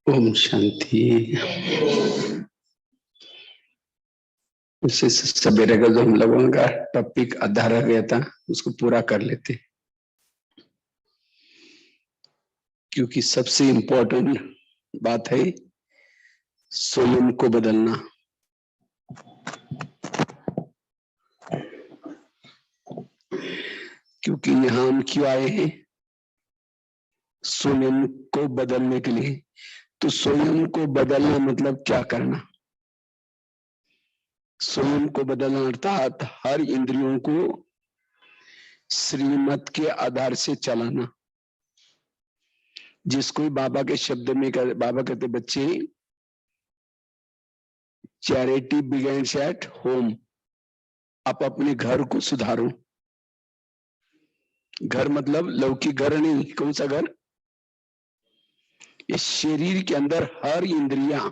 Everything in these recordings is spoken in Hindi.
ओम शांति। इसी सवेरे का जो हम लोगों का टॉपिक आधा रह गया था उसको पूरा कर लेते, क्योंकि सबसे इम्पोर्टेंट बात है स्वयं को बदलना। क्योंकि यहाँ हम क्यों आए हैं? स्वयं को बदलने के लिए। तो स्वयं को बदलना मतलब क्या करना? स्वयं को बदलना अर्थात हर इंद्रियों को श्रीमत के आधार से चलाना, जिसको बाबा के शब्द में बाबा कहते बच्चे चैरिटी बिगिंस एट होम। आप अपने घर को सुधारो। घर मतलब लौकिक घर नहीं। कौन सा घर? इस शरीर के अंदर हर इंद्रियां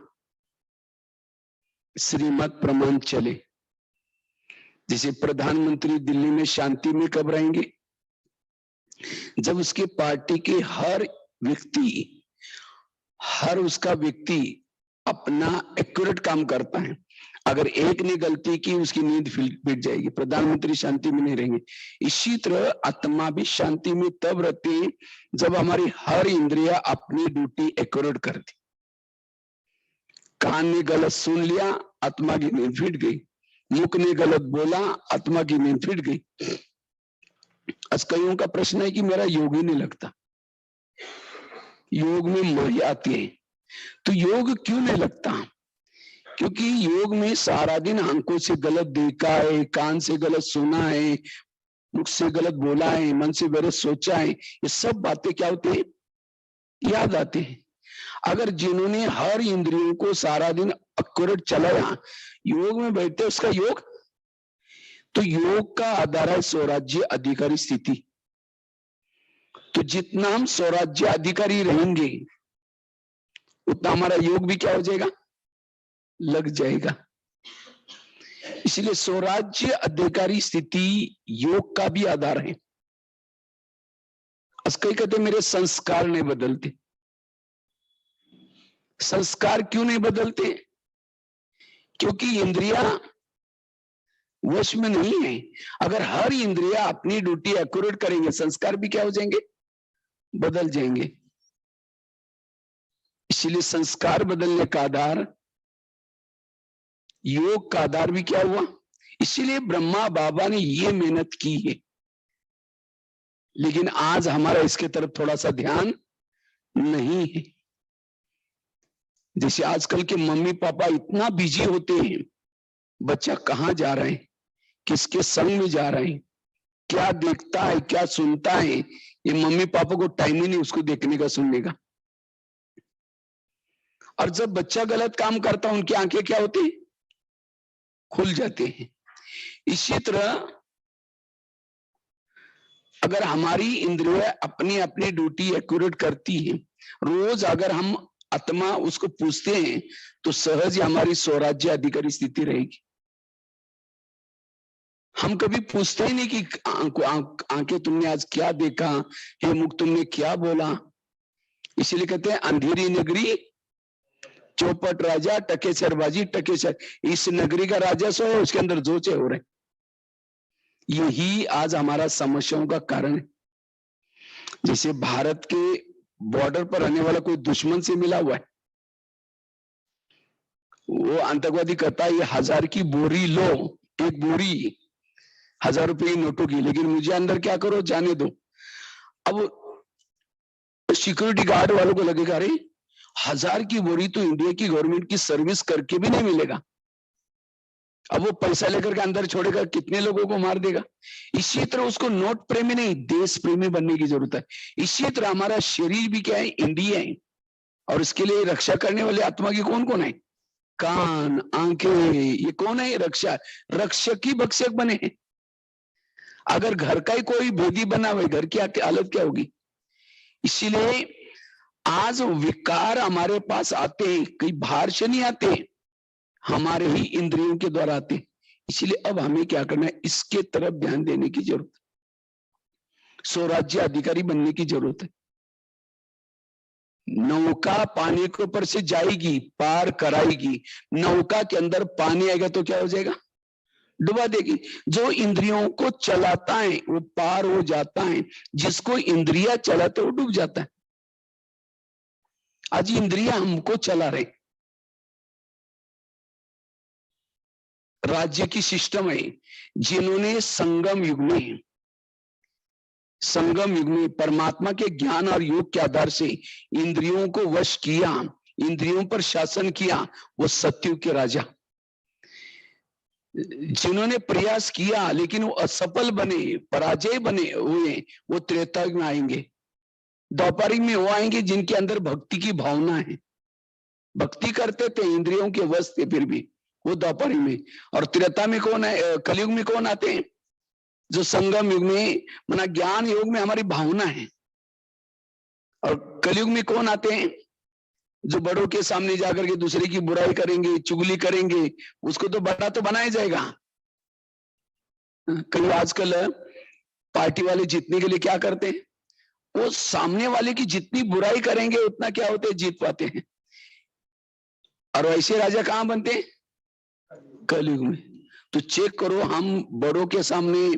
श्रीमत प्रमाण चले। जैसे प्रधानमंत्री दिल्ली में शांति में कब रहेंगे? जब उसके पार्टी के हर उसका व्यक्ति अपना एक्यूरेट काम करता है। अगर एक ने गलती की उसकी नींद फिट जाएगी, प्रधानमंत्री शांति में नहीं रहेंगे। इसी तरह आत्मा भी शांति में तब रहती है जब हमारी हर इंद्रिया अपनी ड्यूटी एक्यूरेट करती। कान ने गलत सुन लिया, आत्मा की नींद फिट गई। मुख ने गलत बोला, आत्मा की नींद फिट गई। आज कईयों का प्रश्न है कि मेरा योग ही नहीं लगता, योग में मोह आती है। तो योग क्यों नहीं लगता? क्योंकि योग में सारा दिन आंखों से गलत देखा है, कान से गलत सुना है, मुख से गलत बोला है, मन से गलत सोचा है। ये सब बातें क्या होती है? याद आती है। अगर जिन्होंने हर इंद्रियों को सारा दिन एक्यूरेट चलाया, योग में बैठते उसका योग। तो योग का आधार है स्वराज्य अधिकारी स्थिति। तो जितना हम स्वराज्य अधिकारी रहेंगे उतना हमारा योग भी क्या हो जाएगा? लग जाएगा। इसलिए स्वराज्य अधिकारी स्थिति योग का भी आधार है। कई कहते मेरे संस्कार नहीं बदलते। संस्कार क्यों नहीं बदलते? क्योंकि इंद्रिया वश में नहीं है। अगर हर इंद्रिया अपनी ड्यूटी एक्यूरेट करेंगे, संस्कार भी क्या हो जाएंगे? बदल जाएंगे। इसलिए संस्कार बदलने का आधार, योग का आधार भी क्या हुआ? इसीलिए ब्रह्मा बाबा ने ये मेहनत की है। लेकिन आज हमारा इसके तरफ थोड़ा सा ध्यान नहीं है। जैसे आजकल के मम्मी पापा इतना बिजी होते हैं, बच्चा कहाँ जा रहे हैं, किसके संग में जा रहे हैं, क्या देखता है, क्या सुनता है, ये मम्मी पापा को टाइम ही नहीं उसको देखने का, सुनने का। और जब बच्चा गलत काम करता उनकी आंखें क्या होती? खुल जाते हैं। इसी तरह अगर हमारी इंद्रियां अपनी अपनी ड्यूटी एक्यूरेट करती है, रोज अगर हम आत्मा उसको पूछते हैं तो सहज ही हमारी स्वराज्य अधिकारी स्थिति रहेगी। हम कभी पूछते ही नहीं कि आंखें तुमने आज क्या देखा, हे मुख तुमने क्या बोला। इसीलिए कहते हैं अंधेरी नगरी चौपट राजा टके सरबाजी टके सर। इस नगरी का राजा सो है, उसके अंदर जोचे हो रहे। यही आज हमारा समस्याओं का कारण है। जैसे भारत के बॉर्डर पर रहने वाला कोई दुश्मन से मिला हुआ है, वो आतंकवादी कहता है ये 1000 की बोरी लो, एक बोरी 1000 रुपए की नोटों की, लेकिन मुझे अंदर क्या करो, जाने दो। अब सिक्योरिटी गार्ड वालों को लगेगा अरे 1000 की बोरी तो इंडिया की गवर्नमेंट की सर्विस करके भी नहीं मिलेगा। अब वो पैसा लेकर के अंदर छोड़ेगा, कितने लोगों को मार देगा। इसी तरह उसको नोट प्रेमी नहीं, देश प्रेमी बनने की जरूरत है। इसी तरह हमारा शरीर भी क्या है? इंडिया है। और इसके लिए रक्षा करने वाले आत्मा की कौन कौन है? कान, आंखें, ये कौन है? रक्षक ही भक्षक बने हैं। अगर घर का ही कोई भेदी बना हुआ, घर की हालत क्या होगी? इसीलिए आज विकार हमारे पास आते हैं, कई बाहर से नहीं आते, हमारे ही इंद्रियों के द्वारा आते हैं। इसलिए अब हमें क्या करना है? इसके तरफ ध्यान देने की जरूरत है। स्वराज्य अधिकारी बनने की जरूरत है। नौका पानी के ऊपर से जाएगी, पार कराएगी, नौका के अंदर पानी आएगा तो क्या हो जाएगा, डुबा देगी। जो इंद्रियों को चलाता है वो पार हो जाता है, जिसको इंद्रिया चलाते वो डूब जाता है। आज इंद्रिया हमको चला रहे। राज्य की सिस्टम है, जिन्होंने संगम युग में परमात्मा के ज्ञान और योग के आधार से इंद्रियों को वश किया, इंद्रियों पर शासन किया, वो सत्युग के राजा। जिन्होंने प्रयास किया लेकिन वो असफल बने, पराजय बने हुए, वो त्रेता युग में आएंगे। द्वापर में वो आएंगे जिनके अंदर भक्ति की भावना है, भक्ति करते थे, इंद्रियों के वश थे, फिर भी वो द्वापर में। और त्रेता में कौन है, कलयुग में कौन आते हैं, जो संगम युग में माना ज्ञान योग में हमारी भावना है। और कलयुग में कौन आते हैं, जो बड़ों के सामने जाकर के दूसरे की बुराई करेंगे, चुगली करेंगे, उसको तो बड़ा तो बनाया जाएगा। कई आजकल पार्टी वाले जीतने के लिए क्या करते हैं, वो सामने वाले की जितनी बुराई करेंगे उतना क्या होते हैं, जीत पाते हैं। और ऐसे राजा कहां बनते हैं, कलयुग में। तो चेक करो, हम बड़ों के सामने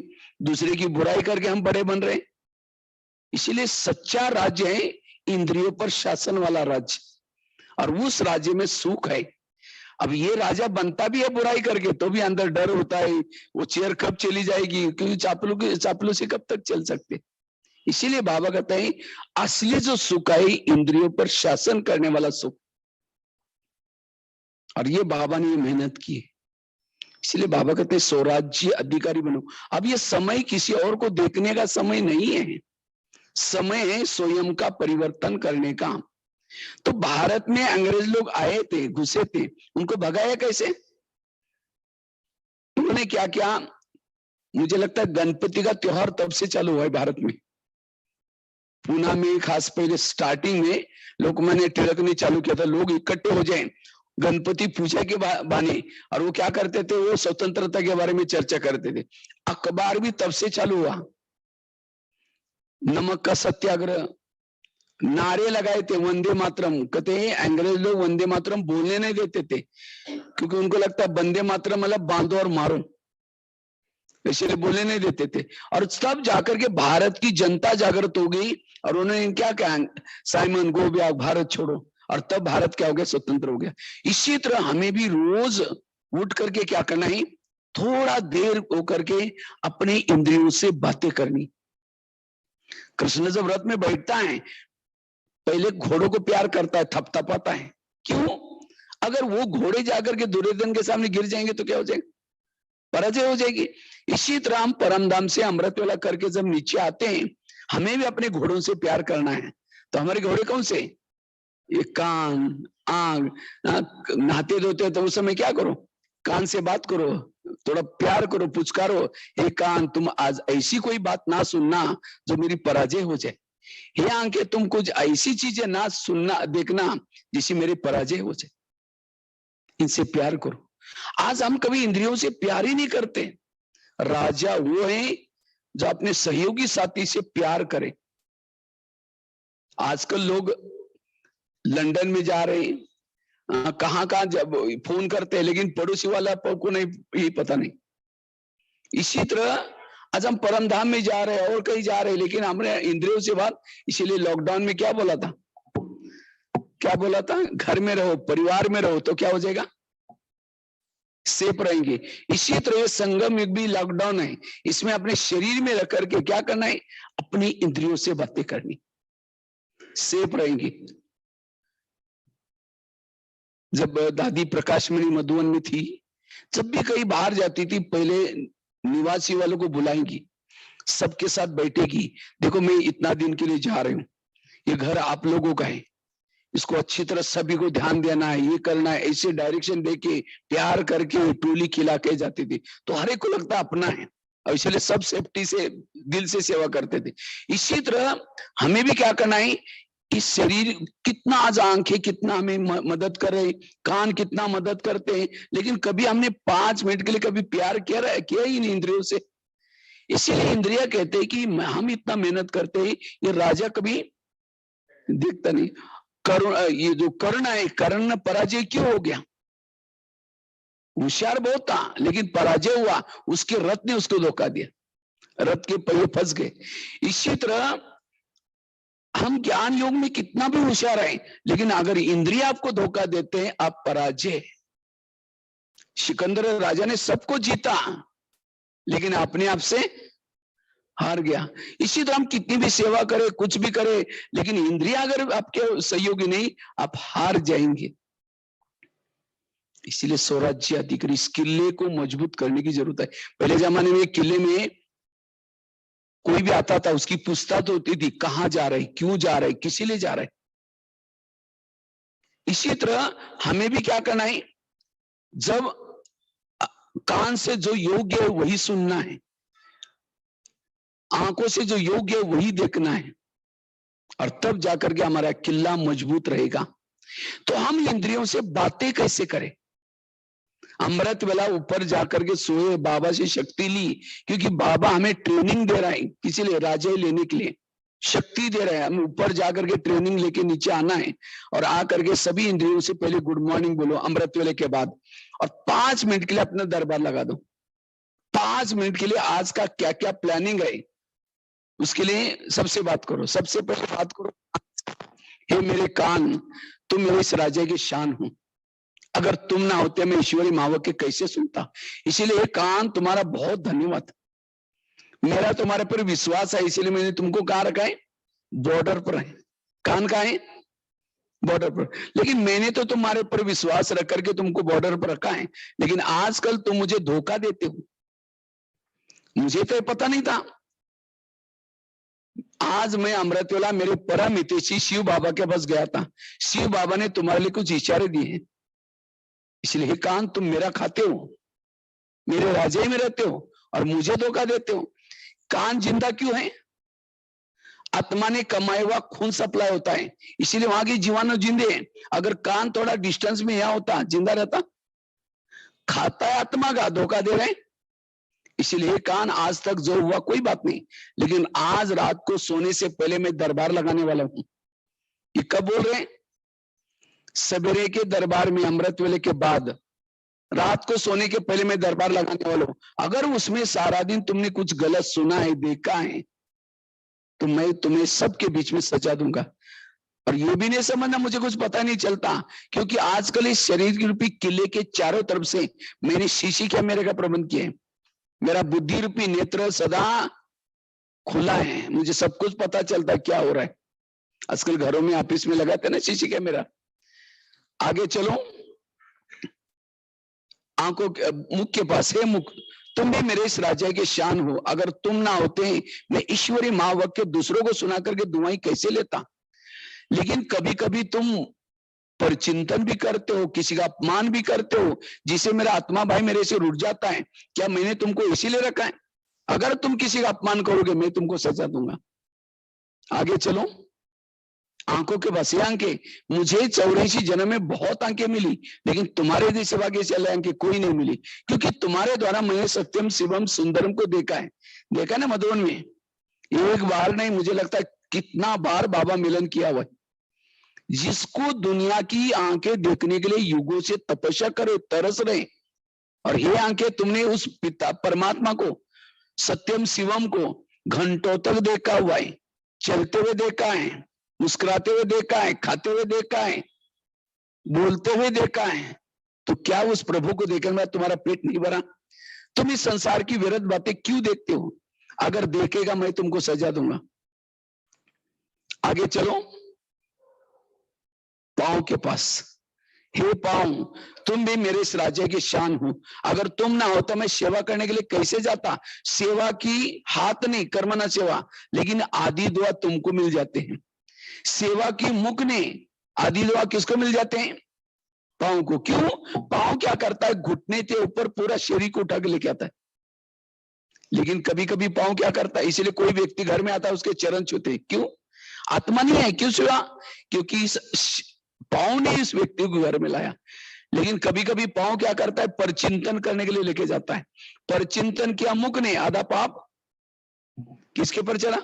दूसरे की बुराई करके हम बड़े बन रहे हैं। इसीलिए सच्चा राज्य है इंद्रियों पर शासन वाला राज्य, और उस राज्य में सुख है। अब ये राजा बनता भी है बुराई करके, तो भी अंदर डर होता है, वो चेयर कब चली जाएगी, क्योंकि चापलू से कब तक चल सकते। इसीलिए बाबा कहते हैं असली जो सुख है इंद्रियों पर शासन करने वाला सुख, और ये बाबा ने मेहनत की है। इसलिए बाबा कहते हैं स्वराज्य अधिकारी बनो। अब ये समय किसी और को देखने का समय नहीं है, समय है स्वयं का परिवर्तन करने का। तो भारत में अंग्रेज लोग आए थे, घुसे थे, उनको भगाया कैसे, उन्होंने क्या किया, मुझे लगता है गणपति का त्योहार तब से चालू हुआ है भारत में। पूना में खास पहले स्टार्टिंग में लोकमान्य तिलक ने चालू किया था, लोग इकट्ठे हो जाएं गणपति पूजा के बहाने, और वो क्या करते थे, वो स्वतंत्रता के बारे में चर्चा करते थे। अखबार भी तब से चालू हुआ, नमक का सत्याग्रह, नारे लगाए थे, वंदे मातरम। कहते हैं अंग्रेज लोग वंदे मातरम बोलने नहीं देते थे, क्योंकि उनको लगता है वंदे मातरम मतलब बांधो और मारो, इसलिए बोलने नहीं देते थे। और तब जाकर के भारत की जनता जागृत हो गई, और उन्होंने क्या कहा, साइमन गो बैक, भारत छोड़ो, और तब भारत क्या हो गया, स्वतंत्र हो गया। इसी तरह हमें भी रोज उठ करके क्या करना है, थोड़ा देर होकर के अपनी इंद्रियों से बातें करनी। कृष्ण जब रथ में बैठता है, पहले घोड़ों को प्यार करता है, थपथपाता है। क्यों, अगर वो घोड़े जाकर के दुर्योधन के सामने गिर जाएंगे तो क्या हो जाएगा, पराजय हो जाएगी। इसी तरह हम परमधाम से अमृत वेला करके जब नीचे आते हैं, हमें भी अपने घोड़ों से प्यार करना है। तो हमारे घोड़े कौन से, ये कान, आंख। नहाते धोते तो उस समय क्या करो, कान से बात करो, थोड़ा प्यार करो, पुचकारो, हे कान तुम आज ऐसी कोई बात ना सुनना जो मेरी पराजय हो जाए, हे आंखें तुम कुछ ऐसी चीजें ना सुनना देखना जिससे मेरी पराजय हो जाए। इनसे प्यार करो। आज हम कभी इंद्रियों से प्यार ही नहीं करते। राजा वो है जो अपने सहयोगी साथी से प्यार करे। आजकल लोग लंदन में जा रहे हैं, कहां कहां जब फोन करते हैं, लेकिन पड़ोसी वाला को नहीं, ये पता नहीं। इसी तरह आज हम परमधाम में जा रहे हैं और कहीं जा रहे हैं, लेकिन हमने इंद्रियों से बात। इसीलिए लॉकडाउन में क्या बोला था, क्या बोला था, घर में रहो, परिवार में रहो, तो क्या हो जाएगा, सेफ रहेंगे। इसी तरह संगम युग भी लॉकडाउन है, इसमें अपने शरीर में रख करके क्या करना है, अपनी इंद्रियों से बातें करनी, सेफ रहेंगे। जब दादी प्रकाशमणि मधुवन में थी, जब भी कहीं बाहर जाती थी, पहले निवासी वालों को बुलाएंगी, सबके साथ बैठेगी, देखो मैं इतना दिन के लिए जा रही हूँ, ये घर आप लोगों का है, इसको अच्छी तरह सभी को ध्यान देना है, ये करना है, ऐसे डायरेक्शन देके प्यार करके टोली खिला के जाती थी। तो हर एक को लगता अपना है, और इसलिए सब सेफ्टी से दिल से सेवा करते थे। इसी तरह हमें भी क्या करना है, इस शरीर कितना, आज आंखें कितना हमें मदद कर रहे, कान कितना मदद करते हैं, लेकिन कभी हमने 5 मिनट के लिए कभी प्यार किया ही नहीं इंद्रियों से। इसीलिए इंद्रिया कहते हैं कि हम इतना मेहनत करते हैं, ये राजा कभी देखता नहीं। करुण, ये जो कर्ण है, कर्ण पराजय क्यों हो गया? होशियार बहुत था लेकिन पराजय हुआ, उसके रथ ने उसको धोखा दिया, रथ के पहिए फंस गए। इसी तरह हम ज्ञान योग में कितना भी होशियार है, लेकिन अगर इंद्रिय आपको धोखा देते हैं, आप पराजय। सिकंदर राजा ने सबको जीता लेकिन अपने आप से हार गया। इसी तरह हम कितनी भी सेवा करें, कुछ भी करें, लेकिन इंद्रिय अगर आपके सहयोगी नहीं, आप हार जाएंगे। इसीलिए स्वराज्य अधिकारी, इस किले को मजबूत करने की जरूरत है। पहले जमाने में किले में कोई भी आता था, उसकी पूछताछ होती थी, कहां जा रहे, क्यों जा रहे, किसी लिए जा रहे। इसी तरह हमें भी क्या करना है, जब कान से जो योग्य है वही सुनना है, आंखों से जो योग्य है वही देखना है, और तब जाकर के हमारा किला मजबूत रहेगा। तो हम इंद्रियों से बातें कैसे करें? अमृत वेला ऊपर जाकर के सोए, बाबा से शक्ति ली, क्योंकि बाबा हमें ट्रेनिंग दे रहा है, किसी लिए राजे लेने के लिए शक्ति दे रहा है। हमें ऊपर जाकर के ट्रेनिंग लेके नीचे आना है, और आकर के सभी इंद्रियों से पहले गुड मॉर्निंग बोलो अमृत वेले के बाद, और 5 मिनट के लिए अपना दरबार लगा दो। 5 मिनट के लिए आज का क्या क्या प्लानिंग है उसके लिए सबसे बात करो। सबसे पहले बात करो, हे मेरे कान, तुम मेरे इस राजा की शान हो, अगर तुम ना होते मैं ईश्वरी महावाक्य कैसे सुनता। इसीलिए कान तुम्हारा बहुत धन्यवाद, मेरा तुम्हारे पर विश्वास है, इसीलिए मैंने तुमको कहाँ रखा है, बॉर्डर पर है। कान कहाँ है, बॉर्डर पर। लेकिन मैंने तो तुम्हारे पर विश्वास रख करके तुमको बॉर्डर पर रखा है, लेकिन आजकल तुम मुझे धोखा देते हो, मुझे तो पता नहीं था। आज मैं अमृतवेला मेरे परम हितैषी शिव बाबा के पास गया था, शिव बाबा ने तुम्हारे लिए कुछ इशारे दिए हैं, इसलिए हे कान तुम मेरा खाते हो, मेरे राज्य में रहते हो और मुझे धोखा देते हो। कान जिंदा क्यों है? आत्मा ने कमाया हुआ खून सप्लाई होता है, इसीलिए वहां की जीवाणु जिंदे हैं। अगर कान थोड़ा डिस्टेंस में यहां होता, जिंदा रहता। खाता है आत्मा का, धोखा दे रहे हैं। इसीलिए कान आज तक जो हुआ कोई बात नहीं, लेकिन आज रात को सोने से पहले मैं दरबार लगाने वाला हूं। ये कब बोल रहे हैं? सवेरे के दरबार में, अमृत वेले के बाद, रात को सोने के पहले मैं दरबार लगाने वाला हूं। अगर उसमें सारा दिन तुमने कुछ गलत सुना है, देखा है, तो मैं तुम्हें सबके बीच में सजा दूंगा। और ये भी नहीं समझना मुझे कुछ पता नहीं चलता, क्योंकि आजकल इस शरीर की रूपी किले के चारों तरफ से मैंने शीशी कैमरे का प्रबंध किया है। मेरा बुद्धि रूपी नेत्र सदा खुला है, मुझे सब कुछ पता चलता क्या हो रहा है। आजकल घरों में, ऑफिस में लगाते ना शीशी कैमरा। आगे चलो, आंखों के मुख के पास है मुख, तुम भी मेरे इस राजा के शान हो, अगर तुम ना होते मैं ईश्वरी महावाक्य दूसरों को सुना करके दुआई कैसे लेता। लेकिन कभी कभी तुम पर चिंतन भी करते हो, किसी का अपमान भी करते हो, जिसे मेरा आत्मा भाई मेरे से रुठ जाता है। क्या मैंने तुमको इसीलिए रखा है? अगर तुम किसी का अपमान करोगे मैं तुमको सजा दूंगा। आगे चलो, आंखों के बसे आंखें, मुझे 84 जन्म में बहुत आंखें मिली, लेकिन तुम्हारे जैसे भाग्यशाली आंखें कोई नहीं मिली, क्योंकि तुम्हारे द्वारा मैंने सत्यम शिवम सुंदरम को देखा है। देखा ना मधुबन में, एक बार नहीं, मुझे लगता है कितना बार बाबा मिलन किया हुआ। जिसको दुनिया की आंखें देखने के लिए युगों से तपस्या करे, तरस रहे, और ये आंखें तुमने उस पिता परमात्मा को, सत्यम शिवम को घंटों तक देखा हुआ है, चलते हुए देखा है, मुस्कुराते हुए देखा है, खाते हुए देखा है, बोलते हुए देखा है। तो क्या उस प्रभु को देखने में तुम्हारा पेट नहीं भरा? तुम इस संसार की व्यर्थ बातें क्यों देखते हो? अगर देखेगा मैं तुमको सजा दूंगा। आगे चलो, पांव के पास, हे पांव, तुम भी मेरे इस राज्य की शान हो, अगर तुम ना हो तो मैं सेवा करने के लिए कैसे जाता। सेवा की हाथ नहीं, कर्मना सेवा, लेकिन आदि दुआ तुमको मिल जाते हैं। सेवा की मुख ने, आदि दुआ किसको मिल जाते हैं? पांव को। क्यों? पांव क्या करता है? घुटने के ऊपर पूरा शरीर को उठा के लेके आता है। लेकिन कभी कभी पांव क्या करता है? इसलिए कोई व्यक्ति घर में आता है, उसके चरण छूते। क्यों? आत्मा नहीं है, क्यों छुआ? क्योंकि पांव ने इस व्यक्ति को घर में लाया। लेकिन कभी कभी पांव क्या करता है? परचिंतन करने के लिए लेके जाता है। परचिंतन किया मुख ने, आधा पाप किसके पर चला?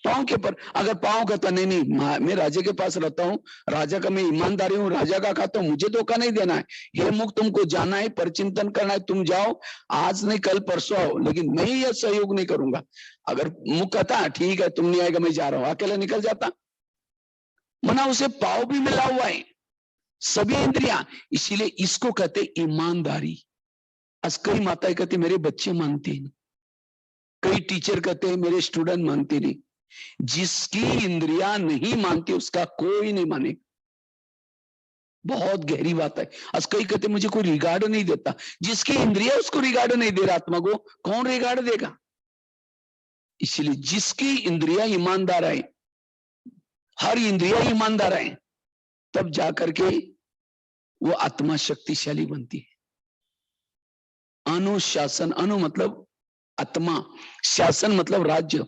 पाँव के पर। अगर पाँव कहता नहीं नहीं मैं राजा के पास रहता हूँ, राजा का मैं ईमानदारी हूँ, राजा का खाता हूँ, मुझे धोखा नहीं देना है, हे मुख तुमको जाना है, परचिंतन करना है, तुम जाओ, आज नहीं कल परसों आओ, लेकिन मैं यह सहयोग नहीं करूंगा। अगर मुख कहता ठीक है तुम नहीं आएगा मैं जा रहा हूं, अकेला निकल जाता। मना उसे पाव भी मिला हुआ है, सभी इंद्रियां, इसीलिए इसको कहते ईमानदारी। आज कई माताएं कहती मेरे बच्चे मानते नहीं, कई टीचर कहते हैं मेरे स्टूडेंट मानते नहीं। जिसकी इंद्रियां नहीं मानती उसका कोई नहीं माने। बहुत गहरी बात है। आज कई कहते मुझे कोई रिगार्ड नहीं देता, जिसकी इंद्रिया उसको रिगार्ड नहीं दे रहा, आत्मा को कौन रिगार्ड देगा? इसलिए जिसकी इंद्रिया ईमानदार है, हर इंद्रिया ईमानदार है, तब जाकर के वो आत्मा शक्तिशाली बनती है। अनुशासन, अनु मतलब आत्मा, शासन मतलब राज्य।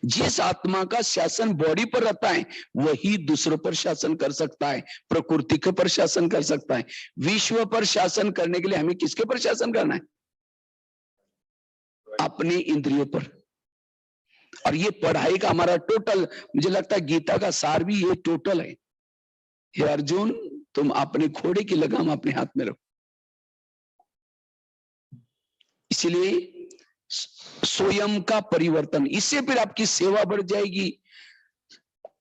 जिस आत्मा का शासन बॉडी पर रहता है वही दूसरों पर शासन कर सकता है, प्रकृति के पर शासन कर सकता है। विश्व पर शासन करने के लिए हमें किसके पर शासन करना है? अपनी इंद्रियों पर। और ये पढ़ाई का हमारा टोटल, मुझे लगता है गीता का सार भी ये टोटल है। हे अर्जुन तुम अपने घोड़े की लगाम अपने हाथ में रखो। इसलिए स्वयं का परिवर्तन, इससे फिर आपकी सेवा बढ़ जाएगी।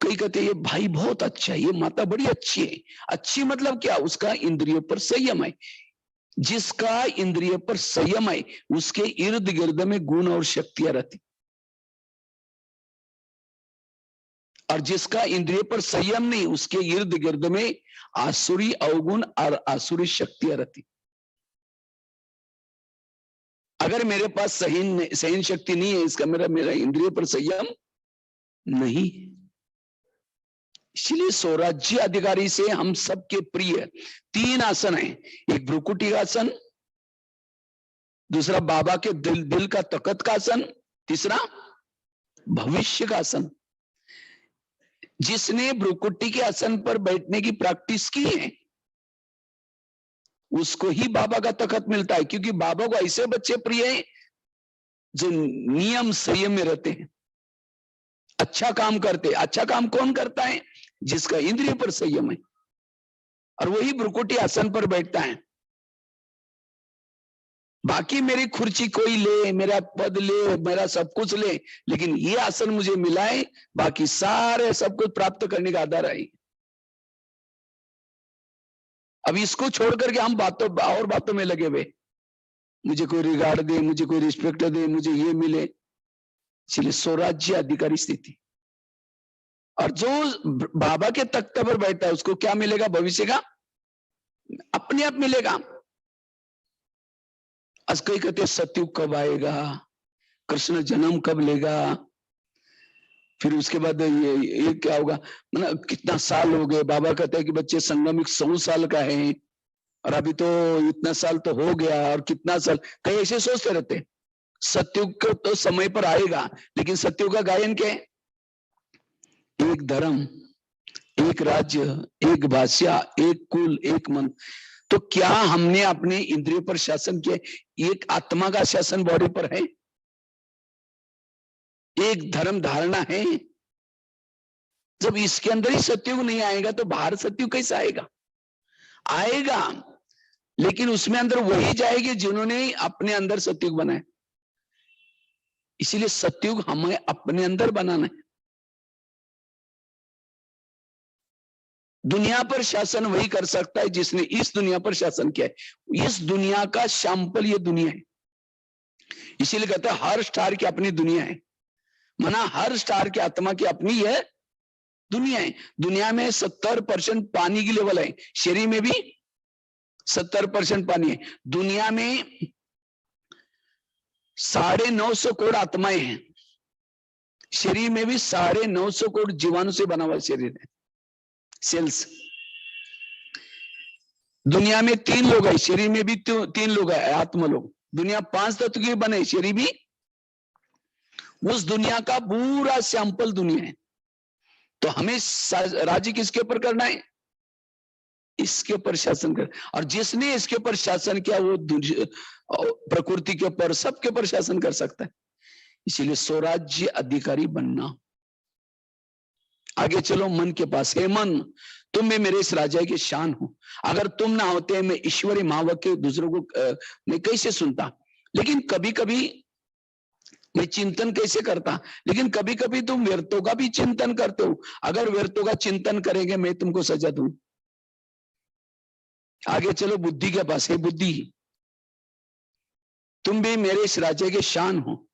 कई कहते हैं ये भाई बहुत अच्छा है, ये माता बड़ी अच्छी है। अच्छी मतलब क्या? उसका इंद्रियों पर संयम है। जिसका इंद्रिय पर संयम है उसके इर्द गिर्द में गुण और शक्तियां रहती, और जिसका इंद्रिय पर संयम नहीं उसके इर्द गिर्द में आसुरी अवगुण और आसुरी शक्तियां रहती। अगर मेरे पास सहन शक्ति नहीं है, इसका मेरा इंद्रिय पर संयम नहीं। इसलिए स्वराज्य अधिकारी से हम सबके प्रिय 3 आसन हैं। एक भ्रुकुटी आसन, दूसरा बाबा के दिल का तकत का आसन, तीसरा भविष्य का आसन। जिसने भ्रुकुटी के आसन पर बैठने की प्रैक्टिस की है उसको ही बाबा का तखत मिलता है, क्योंकि बाबा को ऐसे बच्चे प्रिय हैं जो नियम संयम में रहते हैं, अच्छा काम करते। अच्छा काम कौन करता है? जिसका इंद्रिय पर संयम है, और वही भ्रुकुटी आसन पर बैठता है। बाकी मेरी खुर्ची कोई ले, मेरा पद ले, मेरा सब कुछ ले, लेकिन ये आसन मुझे मिला है, बाकी सारे सब कुछ प्राप्त करने का आधार है। अब इसको छोड़ करके हम बातों में लगे हुए, मुझे कोई रिगार्ड दे, मुझे कोई रिस्पेक्ट दे, मुझे ये मिले। इसलिए स्वराज्य अधिकारी स्थिति। और जो बाबा के तख्ते पर बैठता है उसको क्या मिलेगा? भविष्य का अपने आप मिलेगा। आज कई कहते सतयुग कब आएगा, कृष्ण जन्म कब लेगा, फिर उसके बाद ये क्या होगा, मतलब कितना साल हो गए। बाबा कहते हैं कि बच्चे संगम 100 साल का है, और अभी तो इतना साल तो हो गया, और कितना साल, कई ऐसे सोचते रहते। सतयुग को तो समय पर आएगा, लेकिन सतयुग का गायन क्या है? एक धर्म, एक राज्य, एक भाषा, एक कुल, एक मन। तो क्या हमने अपने इंद्रिय पर शासन किया? एक आत्मा का शासन बॉडी पर है, एक धर्म धारणा है। जब इसके अंदर ही सतयुग नहीं आएगा तो बाहर सतयुग कैसे आएगा? आएगा, लेकिन उसमें अंदर वही जाएगी जिन्होंने अपने अंदर सतयुग बनाया। इसीलिए सतयुग हमें अपने अंदर बनाना है। दुनिया पर शासन वही कर सकता है जिसने इस दुनिया पर शासन किया है। इस दुनिया का सैंपल ये दुनिया है। इसीलिए कहते हैं हर स्टार की अपनी दुनिया है, माना हर स्टार की आत्मा की अपनी है दुनिया है। दुनिया में 70% पानी की लेवल है, शरीर में भी 70% पानी है। दुनिया में 950 करोड़ आत्माएं हैं, शरीर में भी 950 करोड़ जीवाणु से बना हुआ शरीर है, सेल्स। दुनिया में 3 लोग है, शरीर में भी 3 लोग है, आत्मा लोग। दुनिया 5 तत्व की बने, शरीर भी उस दुनिया का पूरा सैंपल दुनिया है। तो हमें राज्य किसके ऊपर करना है? इसके ऊपर शासन कर। और जिसने इसके ऊपर शासन किया वो प्रकृति के ऊपर, सबके ऊपर शासन कर सकता है। इसीलिए स्वराज्य अधिकारी बनना। आगे चलो मन के पास। हे मन, तुम भी मेरे इस राजा की शान हो, अगर तुम ना होते मैं ईश्वरी महावाक्य दूसरों को मैं कैसे सुनता। लेकिन कभी कभी मैं चिंतन कैसे करता, लेकिन कभी कभी तुम व्यर्थों का भी चिंतन करते हो, अगर व्यर्थों का चिंतन करेंगे मैं तुमको सजा दूं। आगे चलो बुद्धि के पास। है बुद्धि, तुम भी मेरे इस राज्य के शान हो,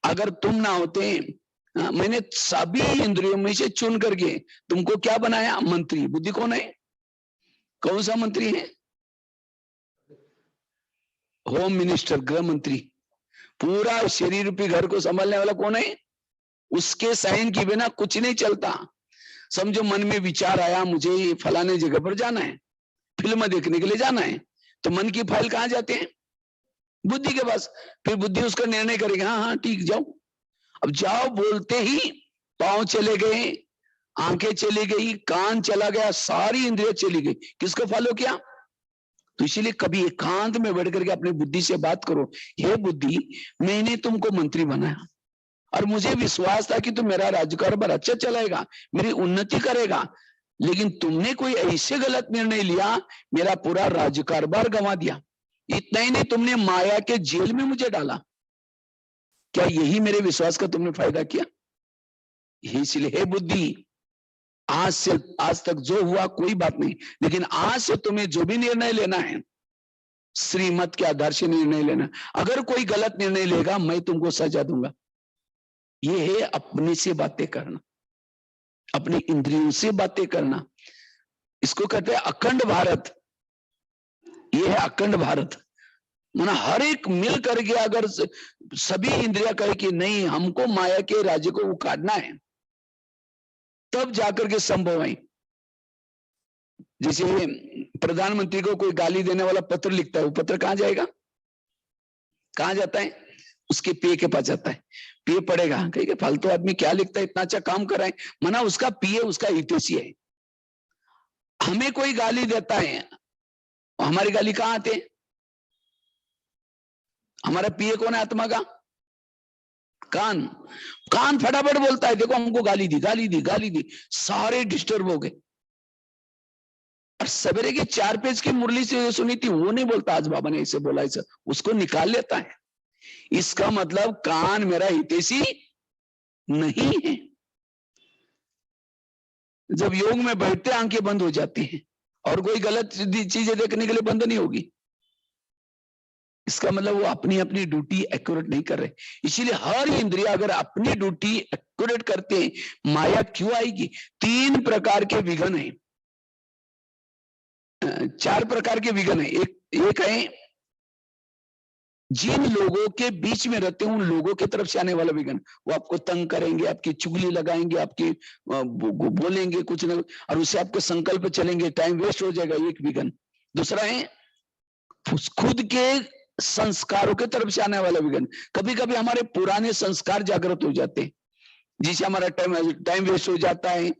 अगर तुम ना होते मैंने सभी इंद्रियों में से चुन करके तुमको क्या बनाया, मंत्री। बुद्धि कौन है, कौन सा मंत्री है, होम मिनिस्टर, गृह मंत्री। पूरा शरीर रूपी घर को संभालने वाला कौन है, उसके साइन के बिना कुछ नहीं चलता। समझो मन में विचार आया मुझे फलाने जगह पर जाना है, फिल्म देखने के लिए जाना है, तो मन की फाइल कहां जाते हैं, बुद्धि के पास। फिर बुद्धि उसका निर्णय करेगी, हाँ हाँ ठीक जाओ। अब जाओ बोलते ही पांव चले गए, आंखें चली गई, कान चला गया, सारी इंद्रियां चली गई, किसको फॉलो किया। तो इसीलिए कभी एकांत में बैठ करके अपनी बुद्धि से बात करो, हे बुद्धि मैंने तुमको मंत्री बनाया और मुझे विश्वास था कि तुम मेरा राज्यकारभार अच्छा चलाएगा, मेरी उन्नति करेगा, लेकिन तुमने कोई ऐसे गलत निर्णय लिया, मेरा पूरा राज्यकारभार गंवा दिया। इतना ही नहीं, तुमने माया के जेल में मुझे डाला। क्या यही मेरे विश्वास का तुमने फायदा किया। इसलिए हे बुद्धि, आज तक जो हुआ कोई बात नहीं, लेकिन आज से तुम्हें जो भी निर्णय लेना है श्रीमत के आधार से निर्णय लेना। अगर कोई गलत निर्णय लेगा मैं तुमको सजा दूंगा। ये है अपने से बातें करना, अपनी इंद्रियों से बातें करना। इसको कहते हैं अखंड भारत। ये है अखंड भारत, माना हर एक मिल करके अगर सभी इंद्रिया कहे कि नहीं हमको माया के राज्य को उखाड़ना है, तब जाकर के संभव है। जैसे प्रधानमंत्री को कोई गाली देने वाला पत्र लिखता है, वो पत्र कहां जाएगा, कहां जाता है, उसके पीए के पास जाता है। पीए पढ़ेगा, कहेगा फालतू आदमी क्या लिखता है, इतना अच्छा काम कर रहा है, माना उसका पीए उसका हितैषी है। हमें कोई गाली देता है, हमारी गाली कहां आते हैं, हमारा पीए कौन है आत्मा का, कान। कान फटाफट बोलता है देखो हमको गाली दी गाली दी गाली दी, सारे डिस्टर्ब हो गए। और सवेरे की 4 पेज की मुरली से सुनी थी, वो नहीं बोलता आज बाबा ने ऐसे बोला, ऐसा उसको निकाल लेता है। इसका मतलब कान मेरा हितैषी नहीं है। जब योग में बैठते आंखें बंद हो जाती हैं और कोई गलत चीजें देखने के लिए बंद नहीं होगी, इसका मतलब वो अपनी अपनी ड्यूटी एक्यूरेट नहीं कर रहे। इसीलिए हर इंद्रिया अगर अपनी ड्यूटी एक्यूरेट करते हैं, माया क्यों आएगी। 3 प्रकार के विघ्न है, 4 प्रकार के विघ्न है। एक है जिन लोगों के बीच में रहते हैं उन लोगों की तरफ से आने वाला विघ्न, वो आपको तंग करेंगे, आपकी चुगली लगाएंगे, आपकी बोलेंगे कुछ ना, और उससे आपके संकल्प चलेंगे, टाइम वेस्ट हो जाएगा, एक विघ्न। दूसरा है खुद के संस्कारों के तरफ से आने वाला विघ्न। कभी कभी हमारे पुराने संस्कार जागृत हो जाते हैं, जिससे हमारा टाइम वेस्ट हो जाता है,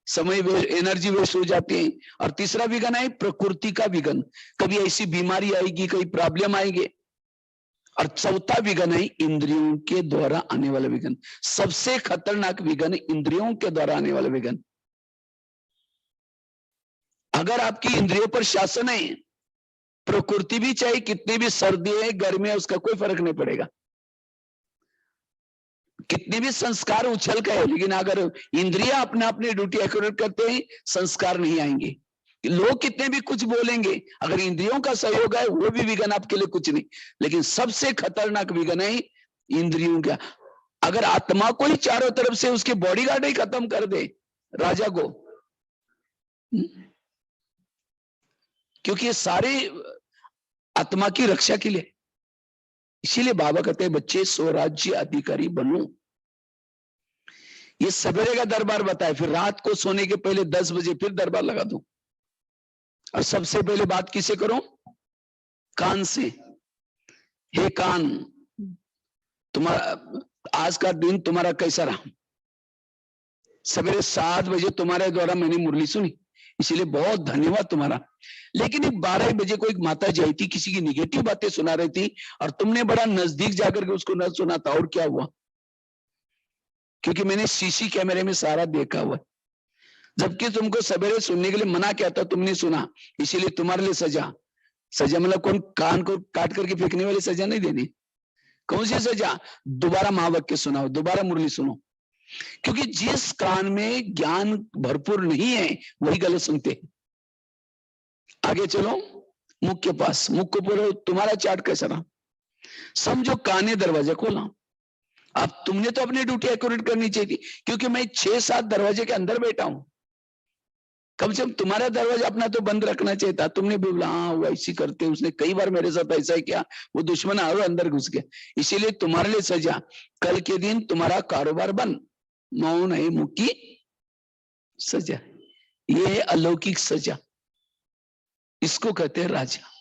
समय वेस्ट, एनर्जी वेस्ट हो जाती है। और तीसरा विघ्न है प्रकृति का विघ्न, कभी ऐसी बीमारी आएगी, कई प्रॉब्लम आएंगे। और चौथा विघ्न है इंद्रियों के द्वारा आने वाला विघ्न। सबसे खतरनाक विघ्न इंद्रियों के द्वारा आने वाला विघ्न। अगर आपकी इंद्रियों पर शासन है, प्रकृति भी चाहे कितनी भी सर्दी है गर्मी है उसका कोई फर्क नहीं पड़ेगा, कितने भी संस्कार उछल गए, लेकिन अगर इंद्रिया अपने अपनी ड्यूटी एक्यूरेट करते हैं संस्कार नहीं आएंगे। लोग कितने भी कुछ बोलेंगे, अगर इंद्रियों का सहयोग है वो भी विघ्न आपके लिए कुछ नहीं। लेकिन सबसे खतरनाक विघ्न है इंद्रियों का। अगर आत्मा को ही चारों तरफ से उसके बॉडीगार्ड ही खत्म कर दे राजा को, क्योंकि ये सारे आत्मा की रक्षा के लिए। इसीलिए बाबा कहते हैं बच्चे स्वराज्य अधिकारी बनो। ये सवेरे का दरबार बताए, फिर रात को सोने के पहले 10 बजे फिर दरबार लगा दो। और सबसे पहले बात किसे करो, कान से। हे कान, तुम्हारा आज का दिन तुम्हारा कैसा रहा। सवेरे 7 बजे तुम्हारे द्वारा मैंने मुरली सुनी, इसीलिए बहुत धन्यवाद तुम्हारा। लेकिन 12 बजे को एक माता जी आई थी, किसी की निगेटिव बातें सुना रही थी और तुमने बड़ा नजदीक जाकर के उसको न सुना था। और क्या हुआ, क्योंकि मैंने सीसी कैमरे में सारा देखा हुआ। जबकि तुमको सवेरे सुनने के लिए मना किया था, तुमने सुना, इसीलिए तुम्हारे लिए सजा। सजा मतलब कौन कान को काट करके फेंकने वाली सजा नहीं देनी। कौन सी सजा? दोबारा महावाक्य सुनाओ, दोबारा मुरली सुनो। क्योंकि जिस कान में ज्ञान भरपूर नहीं है वही गलत सुनते हैं। आगे चलो मुख के पास। मुख को बोलो तुम्हारा चार्ट कैसा रहा? समझो कान ने दरवाजा खोला। अब तुमने तो अपनी ड्यूटी एक्यूरेट करनी चाहिए थी, क्योंकि मैं 6-7 दरवाजे के अंदर बैठा हूं। कम से कम तुम्हारा दरवाजा अपना तो बंद रखना चाहिए था। तुमने भी बोला हाँ वो ऐसी करते, उसने कई बार मेरे साथ ऐसा ही किया, वो दुश्मन और अंदर घुस गया। इसीलिए तुम्हारे लिए सजा, कल के दिन तुम्हारा कारोबार बंद। मौन है मुख की सजा, ये है अलौकिक सजा, इसको कहते हैं राजा।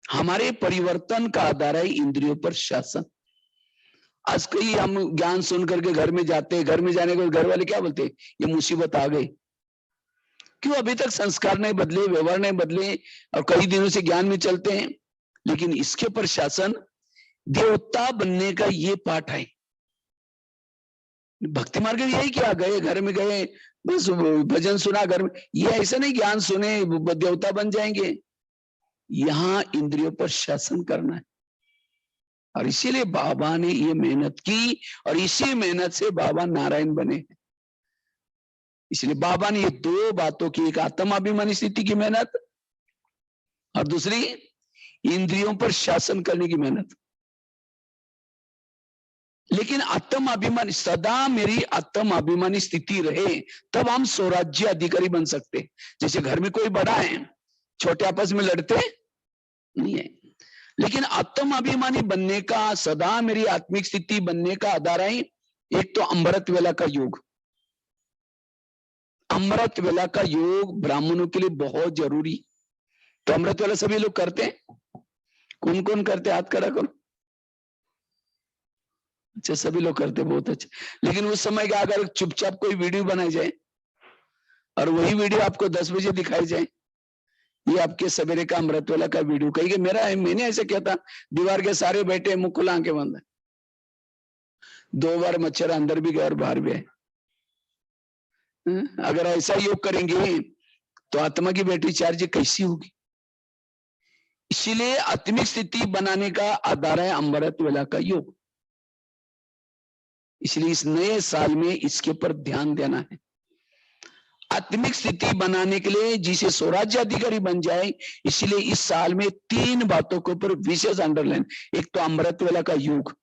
हमारे परिवर्तन का आधार है इंद्रियों पर शासन। आज कई हम ज्ञान सुन करके घर में जाते हैं, घर में जाने के घर वाले क्या बोलते हैं? ये मुसीबत आ गई। क्यों? अभी तक संस्कार नहीं बदले, व्यवहार नहीं बदले, और कई दिनों से ज्ञान में चलते हैं। लेकिन इसके पर शासन, देवता बनने का ये पाठ है। भक्ति मार्ग में यही क्या, गए घर में गए बस भजन सुना घर में, ये ऐसा नहीं ज्ञान सुने देवता बन जाएंगे। यहां इंद्रियों पर शासन करना है, और इसीलिए बाबा ने ये मेहनत की, और इसी मेहनत से बाबा नारायण बने। इसलिए बाबा ने ये 2 बातों की, एक आत्माभिमानी स्थिति की मेहनत और दूसरी इंद्रियों पर शासन करने की मेहनत। लेकिन आत्माभिमान, सदा मेरी आत्माभिमानी स्थिति रहे तब हम स्वराज्य अधिकारी बन सकते। जैसे घर में कोई बड़ा है, छोटे आपस में लड़ते नहीं है, लेकिन आत्माभिमानी बनने का, सदा मेरी आत्मिक स्थिति बनने का आधार है एक तो अमृत वेला का योग। अमृत वेला का योग ब्राह्मणों के लिए बहुत जरूरी। तो अमृत वेला सभी लोग करते हैं? कौन कौन करते? हाथ खड़ा करो। अच्छा, सभी लोग करते, बहुत अच्छे। लेकिन उस समय का अगर चुपचाप कोई वीडियो बनाई जाए और वही वीडियो आपको 10 बजे दिखाई जाए, ये आपके सवेरे का अमृत वेला का वीडियो, कहीं मेरा है, मैंने ऐसे किया था, दीवार के सारे बैठे, मुख खुला, आंखें बंद है, 2 बार मच्छर अंदर भी गए और बाहर भी आए। अगर ऐसा योग करेंगे तो आत्मा की बैटरी चार्ज कैसी होगी? इसीलिए आत्मिक स्थिति बनाने का आधार है अमृत वेला का योग। इसलिए इस नए साल में इसके ऊपर ध्यान देना है। आत्मिक स्थिति बनाने के लिए जिसे स्वराज्य अधिकारी बन जाए, इसलिए इस साल में 3 बातों के ऊपर विशेष अंडरलाइन। एक तो अमृत वेला का योग,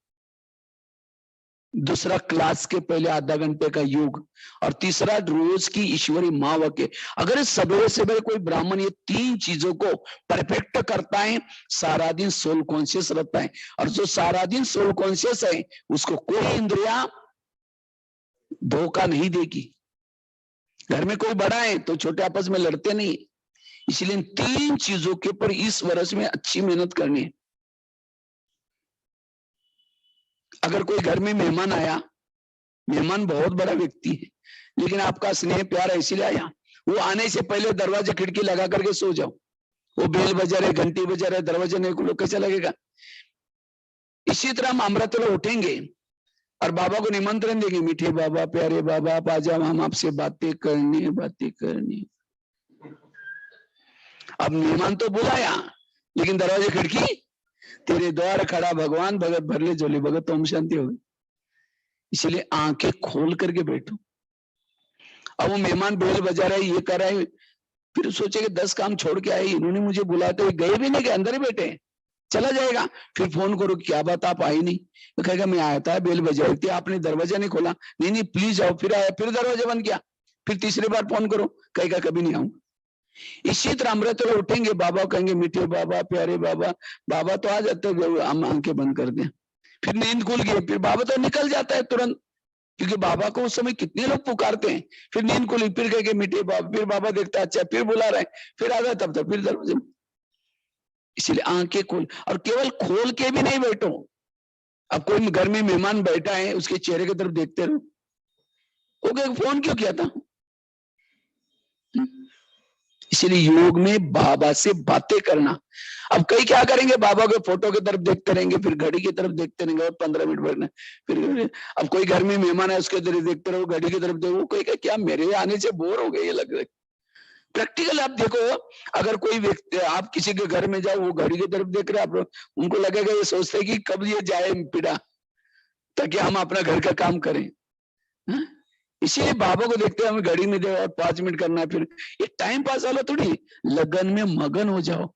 दूसरा क्लास के पहले आधा घंटे का योग, और तीसरा रोज की ईश्वरी महावाक्य। अगर सवेरे सवेरे कोई ब्राह्मण ये 3 चीजों को परफेक्ट करता है, सारा दिन सोल कॉन्शियस रहता है। और जो सारा दिन सोल कॉन्शियस है उसको कोई इंद्रिया धोखा नहीं देगी। घर में कोई बड़ा है तो छोटे आपस में लड़ते नहीं। इसलिए इन 3 चीजों के ऊपर इस वर्ष में अच्छी मेहनत करनी है। अगर कोई घर में मेहमान आया, मेहमान बहुत बड़ा व्यक्ति है, लेकिन आपका स्नेह प्यार इसीलिए आया, वो आने से पहले दरवाजा खिड़की लगा करके सो जाओ। वो बेल बजा रहे, घंटी बजा रहे, दरवाजा नहीं खोलो, कैसा लगेगा? इसी तरह हम अमृत वेला उठेंगे और बाबा को निमंत्रण देंगे, मीठे बाबा, प्यारे बाबा, आप आ जाओ, हम आपसे बातें करनी। अब मेहमान तो बुलाया, लेकिन दरवाजे खिड़की, तेरे द्वार खड़ा भगवान, भगत भरले झोली भगत, तो हम शांति होगी। इसलिए आंखें खोल करके बैठो। अब वो मेहमान बेल बजा रहा है, ये कर रहा है, फिर सोचे कि 10 काम छोड़ के आए, इन्होंने मुझे बुलाते हुए गए भी नहीं, कि अंदर ही बैठे, चला जाएगा। फिर फोन करो, क्या बात आप आई नहीं? तो कहेगा मैं आया था, बेल बजाई थी, आपने दरवाजा नहीं खोला। नहीं प्लीज आओ। फिर आया, फिर दरवाजा बंद किया, फिर तीसरी बार फोन करो, कहेगा कभी नहीं आऊंगा। इसी तरह अमृत वेला उठेंगे, बाबा कहेंगे मीठे बाबा, प्यारे बाबा, बाबा तो आ जाते, हम आंखें बंद कर दें, फिर नींद खुल गई, फिर बाबा तो निकल जाता है तुरंत, क्योंकि बाबा को उस समय कितने लोग पुकारते हैं। फिर नींद खुली, फिर कहेंगे मीठे बाबा, फिर बाबा देखता अच्छा, फिर बुला रहे, फिर आ गए, तब तक फिर दरवाजे। इसलिए आंखें खोल, और केवल खोल के भी नहीं बैठो। अब कोई घर में मेहमान बैठा है, उसके चेहरे की तरफ देखते रहो, वो फोन क्यों किया था? इसलिए योग में बाबा से बातें करना। अब कई क्या करेंगे, बाबा के फोटो की तरफ देखते रहेंगे, फिर घड़ी की तरफ देखते रहेंगे और 15 मिनट बैठना, फिर अब कोई घर में मेहमान है उसके तरफ देखते रहो, घड़ी की तरफ देखो, कोई क्या मेरे आने से बोर हो गए ये लग रहा है। प्रैक्टिकल आप देखो, अगर कोई व्यक्ति, आप किसी के घर में जाओ, वो घड़ी की तरफ देख रहे हैं, आप उनको लगेगा ये सोचते हैं कि कब ये जाए पीड़ा, ताकि हम अपना घर का काम करें। हा? इसीलिए बाबा को देखते हैं, हमें घड़ी में दे और 5 मिनट करना है, फिर ये टाइम पास वाला थोड़ी, लगन में मगन हो जाओ।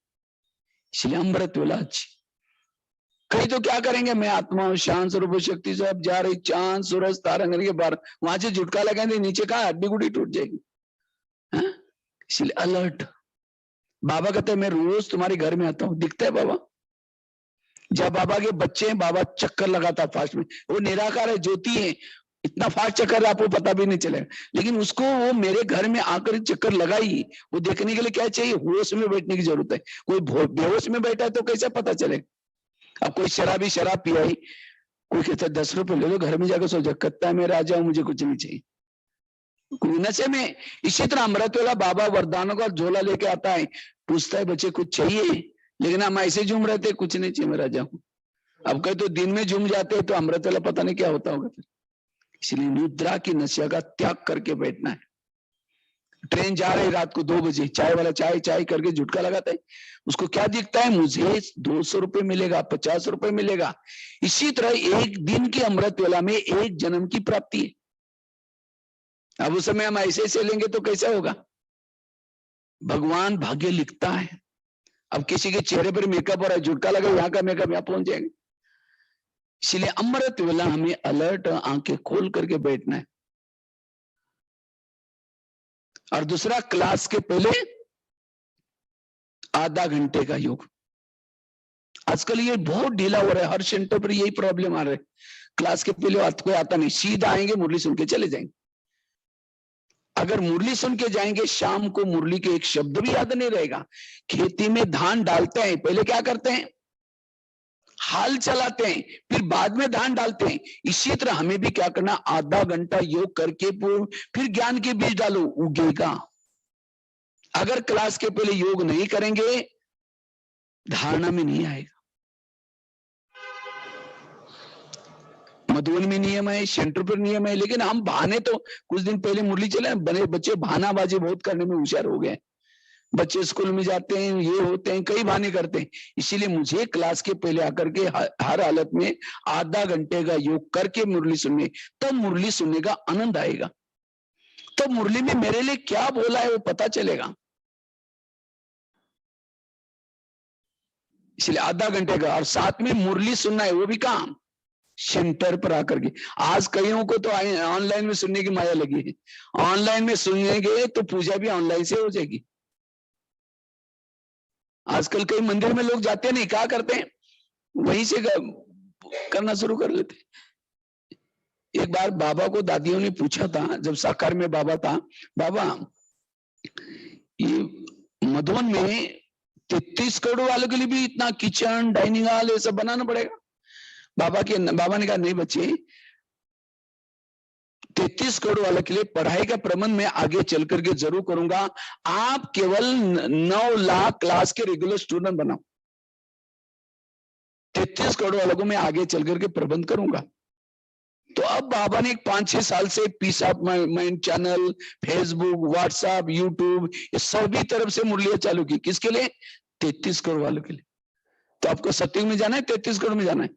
इसलिए अमृत वेला अच्छी। कई तो क्या करेंगे, मैं आत्मा हूं, शांत स्वरूप शक्ति से अब जा रही, चांद सूरज तारा के बाहर, वहां से झुटका लगाएंगे, नीचे कहा हड्डी गुड्डी टूट जाएगी। इसलिए अलर्ट। बाबा कहते हैं मैं रोज तुम्हारे घर में आता हूं, दिखता है बाबा। जब बाबा के बच्चे हैं, बाबा चक्कर लगाता फास्ट में, वो निराकार है, ज्योति है, इतना फास्ट चक्कर आपको पता भी नहीं चलेगा, लेकिन उसको वो मेरे घर में आकर चक्कर लगाई, वो देखने के लिए क्या चाहिए, होश में बैठने की जरूरत है। कोई बेहोश में बैठा है तो कैसे पता चलेगा। अब कोई शराबी शराब पियाई, कोई कहता है 10 रुपए ले लो, घर में जाकर सो जा, कहता है मैं राजा हूं, मुझे कुछ नहीं चाहिए, कोई नशे में। इसी तरह अमृत वेला बाबा वरदानों का झोला लेके आता है, पूछता है बच्चे कुछ चाहिए, लेकिन हम ऐसे झूम रहे थे, कुछ नहीं चाहिए मैं राजा हूं। अब कहीं तो दिन में झूम जाते हैं, तो अमृत वेला पता नहीं क्या होता होगा। इसलिए निद्रा की नशा का त्याग करके बैठना है। ट्रेन जा रही रात को 2 बजे, चाय वाला चाय चाय करके झुटका लगाता है, उसको क्या दिखता है, मुझे 200 रुपए मिलेगा, 50 रुपए मिलेगा। इसी तरह एक दिन की अमृत वेला में एक जन्म की प्राप्ति है। अब उस समय हम ऐसे लेंगे तो कैसा होगा। भगवान भाग्य लिखता है। अब किसी के चेहरे पर मेकअप हो रहा है, झुटका लगा, यहाँ का मेकअप यहाँ पहुंच जाएगा। इसलिए अमृत वेला हमें अलर्ट, आंखें खोल करके बैठना है। और दूसरा, क्लास के पहले आधा घंटे का योग। आजकल ये बहुत ढीला हो रहा है, हर सेंटर पर यही प्रॉब्लम आ रहा है। क्लास के पहले कोई आता नहीं, सीधा आएंगे, मुरली सुन के चले जाएंगे। अगर मुरली सुन के जाएंगे, शाम को मुरली के एक शब्द भी याद नहीं रहेगा। खेती में धान डालते हैं, पहले क्या करते हैं, हाल चलाते हैं, फिर बाद में धान डालते हैं। इसी तरह हमें भी क्या करना, आधा घंटा योग करके फिर ज्ञान के बीज डालो, उगेगा। अगर क्लास के पहले योग नहीं करेंगे, धारणा में नहीं आएगा। मधुबन में नियम है, सेंटर पर नियम है, लेकिन हम बहाने, तो कुछ दिन पहले मुरली चले, बने बच्चे बहानाबाजी बहुत करने में होशियार हो गए। बच्चे स्कूल में जाते हैं, ये होते हैं, कई बहाने करते हैं। इसीलिए मुझे क्लास के पहले आकर के हर हालत में आधा घंटे का योग करके मुरली सुनने, तब मुरली सुनने का आनंद आएगा। तो मुरली में मेरे लिए क्या बोला है वो पता चलेगा। इसलिए आधा घंटे का, और साथ में मुरली सुनना है, वो भी काम सेंटर पर आकर के। आज कईयों को तो ऑनलाइन में सुनने की माया लगी है, ऑनलाइन में सुनेंगे तो पूजा भी ऑनलाइन से हो जाएगी। आजकल कई मंदिर में लोग जाते नहीं, क्या करते हैं, वहीं से करना शुरू कर लेते। एक बार बाबा को दादियों ने पूछा था, जब साकार में बाबा था, बाबा ये मधुबन में 33 करोड़ वालों के लिए भी इतना किचन, डाइनिंग हॉल ये सब बनाना पड़ेगा। बाबा ने कहा नहीं बच्चे, 33 करोड़ वाले के लिए पढ़ाई का प्रबंध मैं आगे चल करके जरूर करूंगा। आप केवल 9 लाख क्लास के रेगुलर स्टूडेंट बनाओ, 33 करोड़ वालों को मैं आगे चल करके प्रबंध करूंगा। तो अब बाबा ने 5-6 साल से peace of mind channel, Facebook, WhatsApp, YouTube, ये सभी तरफ से मुरलियां चालू की। किसके लिए, 33 करोड़ वालों के लिए। तो आपको सत्युग में जाना है, 33 करोड़ में जाना है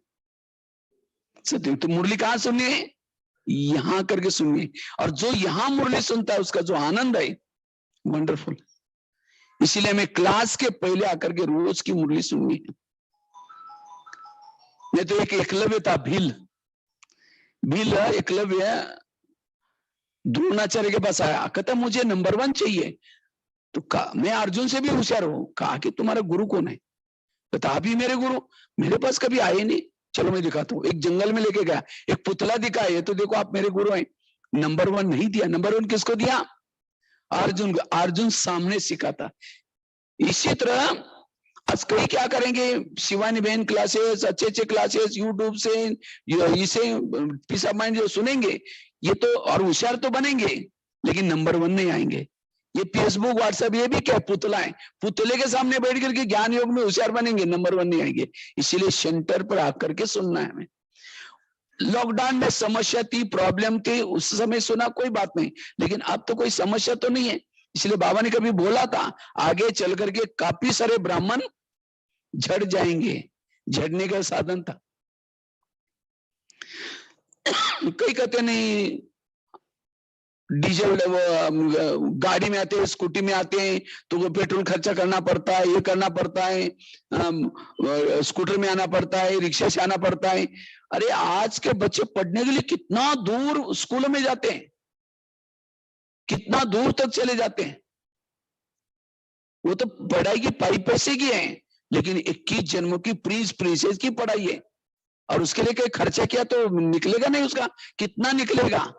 सत्युग। तो मुरली कहां सुननी है, यहां करके सुनिए। और जो यहां मुरली सुनता है उसका जो आनंद है, वंडरफुल। इसीलिए हमें क्लास के पहले आकर के रोज की मुरली सुननी है। नहीं तो एक एकलव्य था, भील एकलव्य द्रोणाचार्य के पास आया, कहता मुझे नंबर 1 चाहिए। तो कहा मैं अर्जुन से भी होशियार हूं। कहा कि तुम्हारा गुरु कौन है। कहता आप ही मेरे गुरु, मेरे पास कभी आए नहीं। चलो मैं दिखाता हूँ। एक जंगल में लेके गया, एक पुतला दिखाया, ये तो देखो आप मेरे गुरु हैं। नंबर 1 नहीं दिया। नंबर 1 किसको दिया, अर्जुन को। अर्जुन सामने सिखाता। इसी तरह आज कई क्या करेंगे, शिवानी बहन क्लासेस, अच्छे क्लासेस यूट्यूब से, इसे पीस ऑफ माइंड जो सुनेंगे, ये तो और होशियार तो बनेंगे, लेकिन नंबर 1 नहीं आएंगे। ये फेसबुक व्हाट्सएप ये भी क्या पुतला है, पुतले के सामने बैठ करके ज्ञान योग में होशियार बनेंगे, नंबर 1 नहीं आएंगे। इसीलिए सेंटर पर आकर के सुनना है हमें। लॉकडाउन में समस्या थी, प्रॉब्लम थी, उस समय सुना कोई बात नहीं, लेकिन अब तो कोई समस्या तो नहीं है। इसलिए बाबा ने कभी बोला था आगे चल करके काफी सारे ब्राह्मण झड़ जाएंगे, झड़ने का साधन था। कई कहते नहीं डीजल गाड़ी में आते हैं, स्कूटी में आते हैं तो वो पेट्रोल खर्चा करना पड़ता है, ये करना पड़ता है, स्कूटर में आना पड़ता है, रिक्शा से आना पड़ता है। अरे आज के बच्चे पढ़ने के लिए कितना दूर स्कूलों में जाते हैं, कितना दूर तक चले जाते हैं। वो तो पढ़ाई की पाई पैसे की है, लेकिन 21 जन्मों की प्रिंसेस की पढ़ाई है, और उसके लिए कोई खर्चा किया तो निकलेगा नहीं, उसका कितना निकलेगा।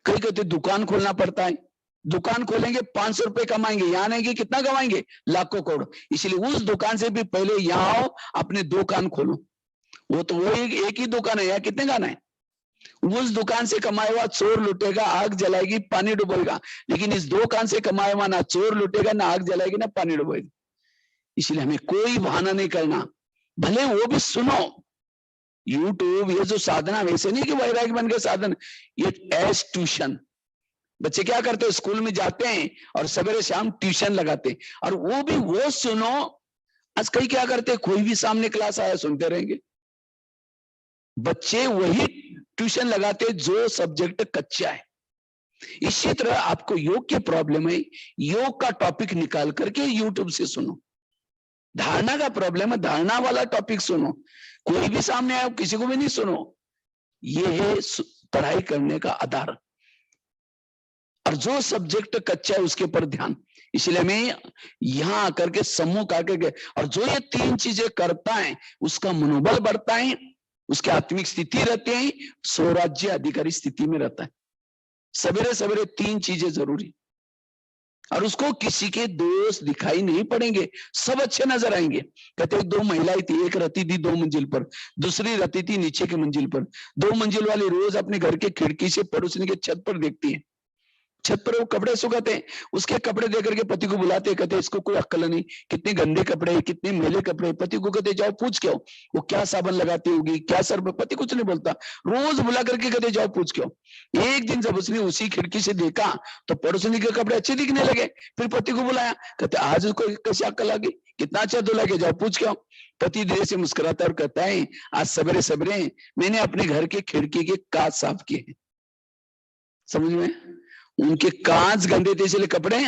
कई कहते दुकान खोलना पड़ता है, दुकान खोलेंगे 500 रुपए कमाएंगे, यहां नहीं कि कितना कमाएंगे, लाखों करोड़। इसलिए उस दुकान से भी पहले यहां आओ, अपने दुकान खोलो। वो तो वो एक ही दुकान है, या कितने गाना है। उस दुकान से कमाए हुआ चोर लुटेगा, आग जलाएगी, पानी डुबोएगा, लेकिन इस दुकान से कमाए हुआ ना चोर लुटेगा, ना आग जलाएगी, ना पानी डुबोएगी। इसलिए हमें कोई बहाना नहीं करना, भले वो भी सुनो। यूट्यूब ये जो साधना, वैसे नहीं कि वैराग्य बन के साधन, ये एज ट्यूशन। बच्चे क्या करते हैं, स्कूल में जाते हैं और सवेरे शाम ट्यूशन लगाते हैं, और वो भी वो सुनो। आज कई क्या करते हैं, कोई भी सामने क्लास आया सुनते रहेंगे। बच्चे वही ट्यूशन लगाते जो सब्जेक्ट कच्चा है। इसी तरह आपको योग की प्रॉब्लम है, योग का टॉपिक निकाल करके यूट्यूब से सुनो। धारणा का प्रॉब्लम है, धारणा वाला टॉपिक सुनो। कोई भी सामने आए किसी को भी नहीं सुनो। ये है पढ़ाई करने का आधार, और जो सब्जेक्ट कच्चा है उसके ऊपर ध्यान। इसलिए मैं यहां आकर के समूह आकर के, और जो ये 3 चीजें करता है उसका मनोबल बढ़ता है, उसकी आत्मिक स्थिति रहती है, स्वराज्य अधिकारी स्थिति में रहता है। सवेरे सवेरे 3 चीजें जरूरी, और उसको किसी के दोष दिखाई नहीं पड़ेंगे, सब अच्छे नजर आएंगे। कहते 2 महिलाएं थी, एक रहती थी 2 मंजिल पर, दूसरी रहती थी नीचे की मंजिल पर। 2 मंजिल वाली रोज अपने घर के खिड़की से पड़ोसी के छत पर देखती है, छत पर वो कपड़े सुखाते हैं, उसके कपड़े देकर के पति को बुलाते, कहते इसको कोई अक्ल नहीं, कितने गंदे कपड़े, कितने मैले कपड़े। पति को कहते जाओ पूछ के आओ, वो क्या साबन लगाती होगी, क्या सर। पति कुछ नहीं बोलता, रोज बुला करके कहते जाओ पूछ के आओ। एक दिन जब उसने उसी खिड़की से देखा तो पड़ोसिनी के कपड़े अच्छे दिखने लगे, फिर पति को बुलाया, कहते आज उसको कैसी अक्ल आ गई, कितना अच्छा धुला के, जाओ पूछ के आओ। पति धीरे से मुस्कुराता और कहता है आज सवेरे सवेरे मैंने अपने घर के खिड़की के कांच साफ किए हैं। समझ में, उनके कांच गंदे थे इसलिए कपड़े।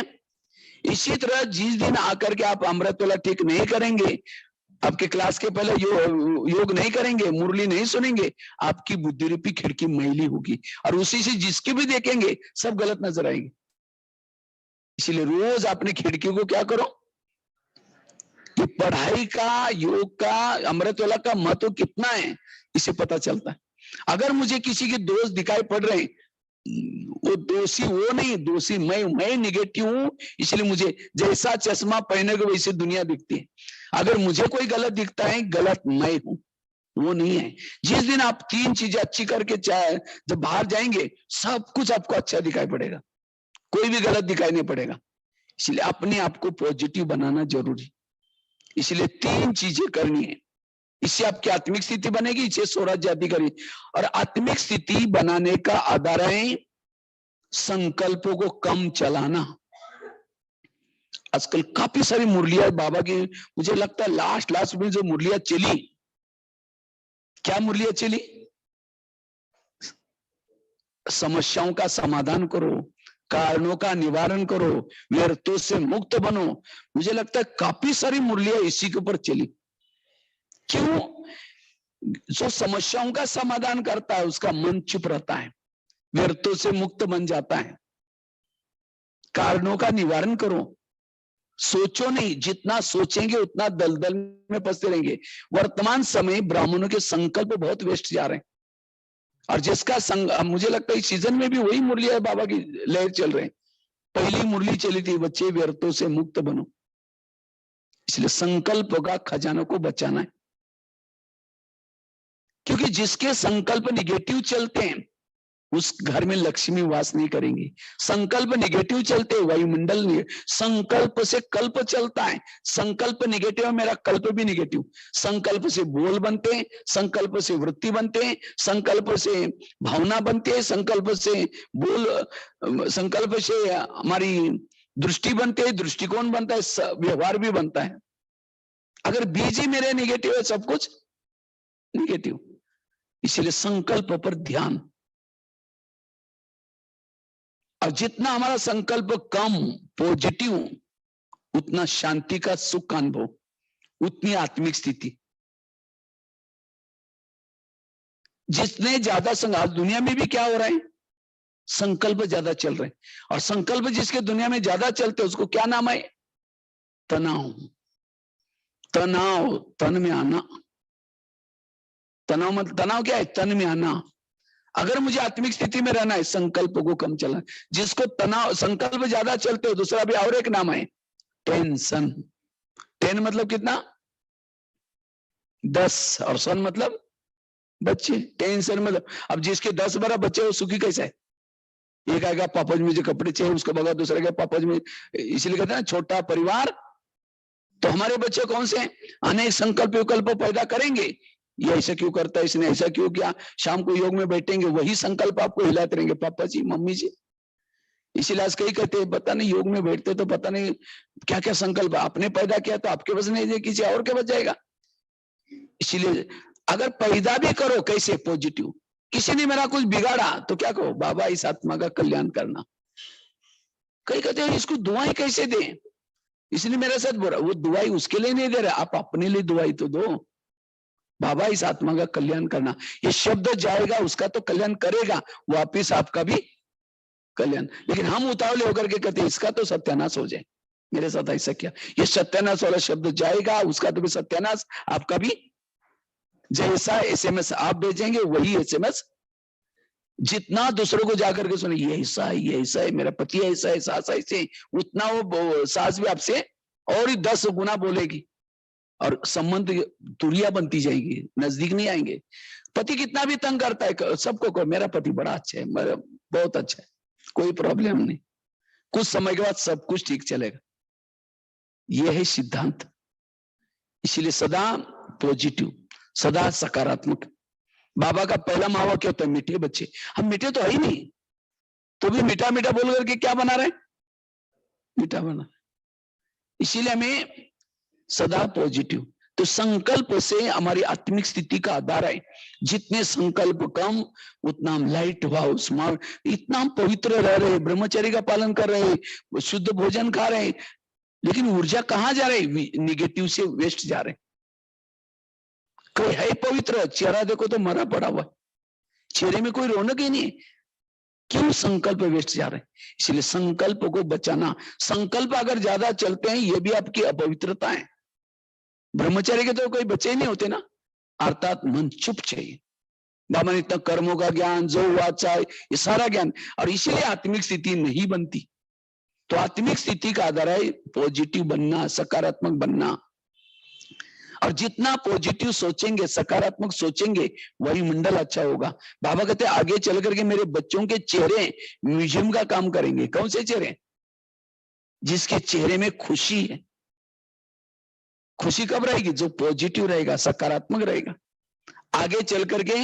इसी तरह जिस दिन आकर के आप अमृत वाला ठीक नहीं करेंगे, आपके क्लास के पहले योग नहीं करेंगे, मुरली नहीं सुनेंगे, आपकी बुद्धि रूपी खिड़की मैली होगी, और उसी से जिसके भी देखेंगे सब गलत नजर आएंगे। इसलिए रोज अपनी खिड़की को क्या करो, कि पढ़ाई का, योग का, अमृत वाला का महत्व कितना है इसे पता चलता है। अगर मुझे किसी के दोष दिखाई पड़ रहे हैं, वो दोषी वो नहीं, दोषी मैं निगेटिव हूं, इसलिए मुझे जैसा चश्मा पहने को वैसे दुनिया दिखती है। अगर मुझे कोई गलत दिखता है, गलत मैं हूं, वो नहीं है। जिस दिन आप 3 चीजें अच्छी करके जब बाहर जाएंगे, सब कुछ आपको अच्छा दिखाई पड़ेगा, कोई भी गलत दिखाई नहीं पड़ेगा। इसलिए अपने आप को पॉजिटिव बनाना जरूरी, इसलिए 3 चीजें करनी है। इससे आपकी आत्मिक स्थिति बनेगी, इससे स्वराज्य अधिकारी। और आत्मिक स्थिति बनाने का आधार है संकल्पों को कम चलाना। आजकल काफी सारी मुरलियां बाबा की, मुझे लगता है लास्ट में जो मुरलियां चली, क्या मुरलियां चली, समस्याओं का समाधान करो, कारणों का निवारण करो, व्यर्थों से मुक्त बनो। मुझे लगता है काफी सारी मुरलियां इसी के ऊपर चली। क्यों? जो समस्याओं का समाधान करता है उसका मन चुप रहता है, व्यर्थों से मुक्त बन जाता है। कारणों का निवारण करो, सोचो नहीं, जितना सोचेंगे उतना दलदल में फंसते रहेंगे। वर्तमान समय ब्राह्मणों के संकल्प बहुत वेस्ट जा रहे हैं, और जिसका मुझे लगता है इस सीजन में भी वही मुरली है, बाबा की लहर चल रहे हैं। पहली मुरली चली थी, बच्चे व्यर्थों से मुक्त बनो। इसलिए संकल्प का खजानों को बचाना है, क्योंकि जिसके संकल्प निगेटिव चलते हैं उस घर में लक्ष्मी वास नहीं करेंगी। संकल्प निगेटिव चलते वायुमंडल में, संकल्प से कल्प चलता है, संकल्प निगेटिव है, मेरा कल्प भी निगेटिव। संकल्प से बोल बनते हैं, संकल्प से वृत्ति बनते हैं, संकल्प से भावना बनती है, संकल्प से बोल, संकल्प से हमारी दृष्टि बनती है, दृष्टिकोण बनता है, व्यवहार भी बनता है। अगर बीज ही मेरे निगेटिव है, सब कुछ निगेटिव। इसलिए संकल्प पर ध्यान, और जितना हमारा संकल्प कम पॉजिटिव, उतना शांति का सुख का अनुभव, उतनी आत्मिक स्थिति। जितने ज्यादा आज दुनिया में भी क्या हो रहा है, संकल्प ज्यादा चल रहे हैं, और संकल्प जिसके दुनिया में ज्यादा चलते उसको क्या नाम है, तनाव। तनाव, तन में आना। तनाव क्या है, तन में आना। अगर मुझे आत्मिक स्थिति में रहना है, संकल्प को कम चलना। जिसको तनाव, संकल्प ज्यादा चलते हो, दूसरा भी और एक नाम है टेंशन। टेन मतलब कितना, 10, और सन मतलब बच्चे। टेंशन मतलब, अब जिसके 10-12 बच्चे वो सुखी कैसा है। एक आएगा पापा जी मुझे कपड़े चाहिए, उसके बगैर दूसरा क्या पापा जी में। इसलिए कहते हैं छोटा परिवार। तो हमारे बच्चे कौन से अनेक संकल्प विकल्प पैदा करेंगे, ये ऐसा क्यों करता है, इसने ऐसा क्यों किया। शाम को योग में बैठेंगे, वही संकल्प आपको हिलाते रहेंगे, पापा जी मम्मी जी। इसीलिए आज कई कहते हैं पता नहीं, योग में बैठते तो पता नहीं क्या क्या संकल्प आपने पैदा किया, तो आपके बस नहीं, किसी और के बच जाएगा। इसीलिए अगर पैदा भी करो कैसे पॉजिटिव, किसी ने मेरा कुछ बिगाड़ा तो क्या कहो, बाबा इस आत्मा का कल्याण करना। कई कहते हैं इसको दुआई कैसे दें, इसने मेरे साथ बोला, वो दुआई उसके लिए नहीं दे रहे, आप अपने लिए दुआई तो दो। बाबा इस आत्मा का कल्याण करना, ये शब्द जाएगा उसका तो कल्याण करेगा, वापिस आपका भी कल्याण। लेकिन हम उतावले होकर के कहते हैं इसका तो सत्यानाश हो जाए, मेरे साथ ऐसा क्या। ये सत्यानाश वाला शब्द जाएगा, उसका तो भी सत्यानाश, आपका भी। जैसा एसएमएस आप भेजेंगे वही एसएमएस, जितना दूसरों को जाकर के सुने ये ऐसा है, ये ऐसा है, मेरा पति ऐसा है, सास ऐसे, उतना वो सास भी आपसे और ही 10 गुना बोलेगी, और संबंध दूरियां बनती जाएगी, नजदीक नहीं आएंगे। पति कितना भी तंग करता है, सबको कहो मेरा पति बड़ा अच्छा है, मेरा बहुत अच्छा है, कोई प्रॉब्लम नहीं। कुछ समय के बाद सब कुछ ठीक चलेगा। यह है सिद्धांत। इसलिए सदा पॉजिटिव, सदा सकारात्मक। बाबा का पहला मावा क्या होता है, मीठे बच्चे। हम मीठे तो है ही नहीं, तो भी मीठा मीठा बोल करके क्या बना रहे, मीठा बना। इसीलिए हमें सदा पॉजिटिव। तो संकल्प से हमारी आत्मिक स्थिति का आधार है। जितने संकल्प कम, उतना हम लाइट भाव स्मार्ट, इतना हम पवित्र रह रहे, ब्रह्मचर्य का पालन कर रहे, शुद्ध भोजन खा रहे, लेकिन ऊर्जा कहां जा रही, निगेटिव से वेस्ट जा रहे। कोई है पवित्र, चेहरा देखो तो मरा पड़ा हुआ, चेहरे में कोई रौनक ही नहीं। क्यों, संकल्प वेस्ट जा रहे हैं। इसलिए संकल्प को बचाना। संकल्प अगर ज्यादा चलते हैं, ये भी आपकी अपवित्रता है। ब्रह्मचर्य के तो कोई बच्चे ही नहीं होते ना, अर्थात मन चुप चाहिए। बाबा ने इतना कर्मों का ज्ञान, जो वाचा, ये सारा ज्ञान, और इसीलिए आत्मिक स्थिति नहीं बनती। तो आत्मिक स्थिति का आधार है पॉजिटिव बनना, सकारात्मक बनना। और जितना पॉजिटिव सोचेंगे, सकारात्मक सोचेंगे, वही मंडल अच्छा होगा। बाबा कहते हैं आगे चल करके मेरे बच्चों के चेहरे म्यूजियम का काम करेंगे। कौन से चेहरे, जिसके चेहरे में खुशी है। खुशी कब रहेगी, जो पॉजिटिव रहेगा, सकारात्मक रहेगा। आगे चल करके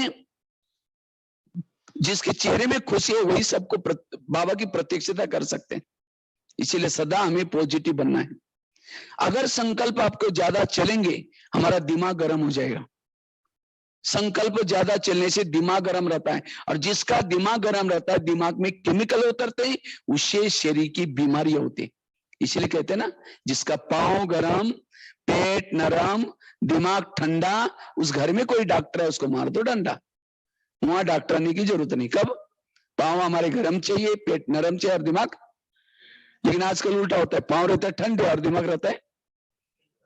जिसके चेहरे में खुशी है, वही सबको बाबा की प्रत्यक्षता कर सकते हैं। इसीलिए सदा हमें पॉजिटिव बनना है। अगर संकल्प आपको ज्यादा चलेंगे, हमारा दिमाग गर्म हो जाएगा। संकल्प ज्यादा चलने से दिमाग गर्म रहता है, और जिसका दिमाग गर्म रहता है, दिमाग में केमिकल उतरते हैं, उससे शरीर की बीमारियां होती है। इसलिए कहते हैं ना, जिसका पांव गरम, पेट नरम, दिमाग ठंडा, उस घर में कोई डॉक्टर है उसको मार दो डंडा। वहां डॉक्टर आने की जरूरत नहीं। कब, पांव हमारे गरम चाहिए, पेट नरम चाहिए, और दिमाग। लेकिन आजकल उल्टा होता है, पांव रहता है ठंडे और दिमाग रहता है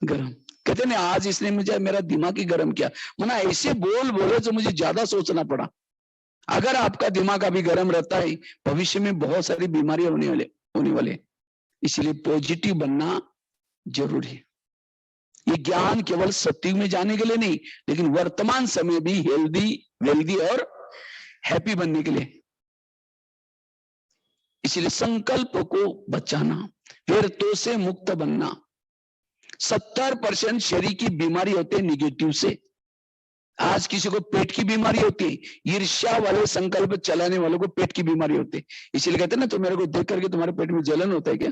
गरम। कहते हैं आज इसने मुझे मेरा दिमाग ही गरम किया, मना ऐसे बोले तो मुझे ज्यादा सोचना पड़ा। अगर आपका दिमाग अभी गरम रहता है, भविष्य में बहुत सारी बीमारियां होने वाले। इसलिए पॉजिटिव बनना जरूरी है। ये ज्ञान केवल सत्युग में जाने के लिए नहीं, लेकिन वर्तमान समय भी हेल्दी, वेल्दी और हैप्पी बनने के लिए। इसलिए संकल्प को बचाना, व्यर्थों से मुक्त बनना। 70% शरीर की बीमारी होती है निगेटिव से। आज किसी को पेट की बीमारी होती है, ईर्ष्या वाले संकल्प चलाने वालों को पेट की बीमारी होती है। इसीलिए कहते हैं ना, तो मेरे को देख करके तुम्हारे पेट में जलन होता है क्या?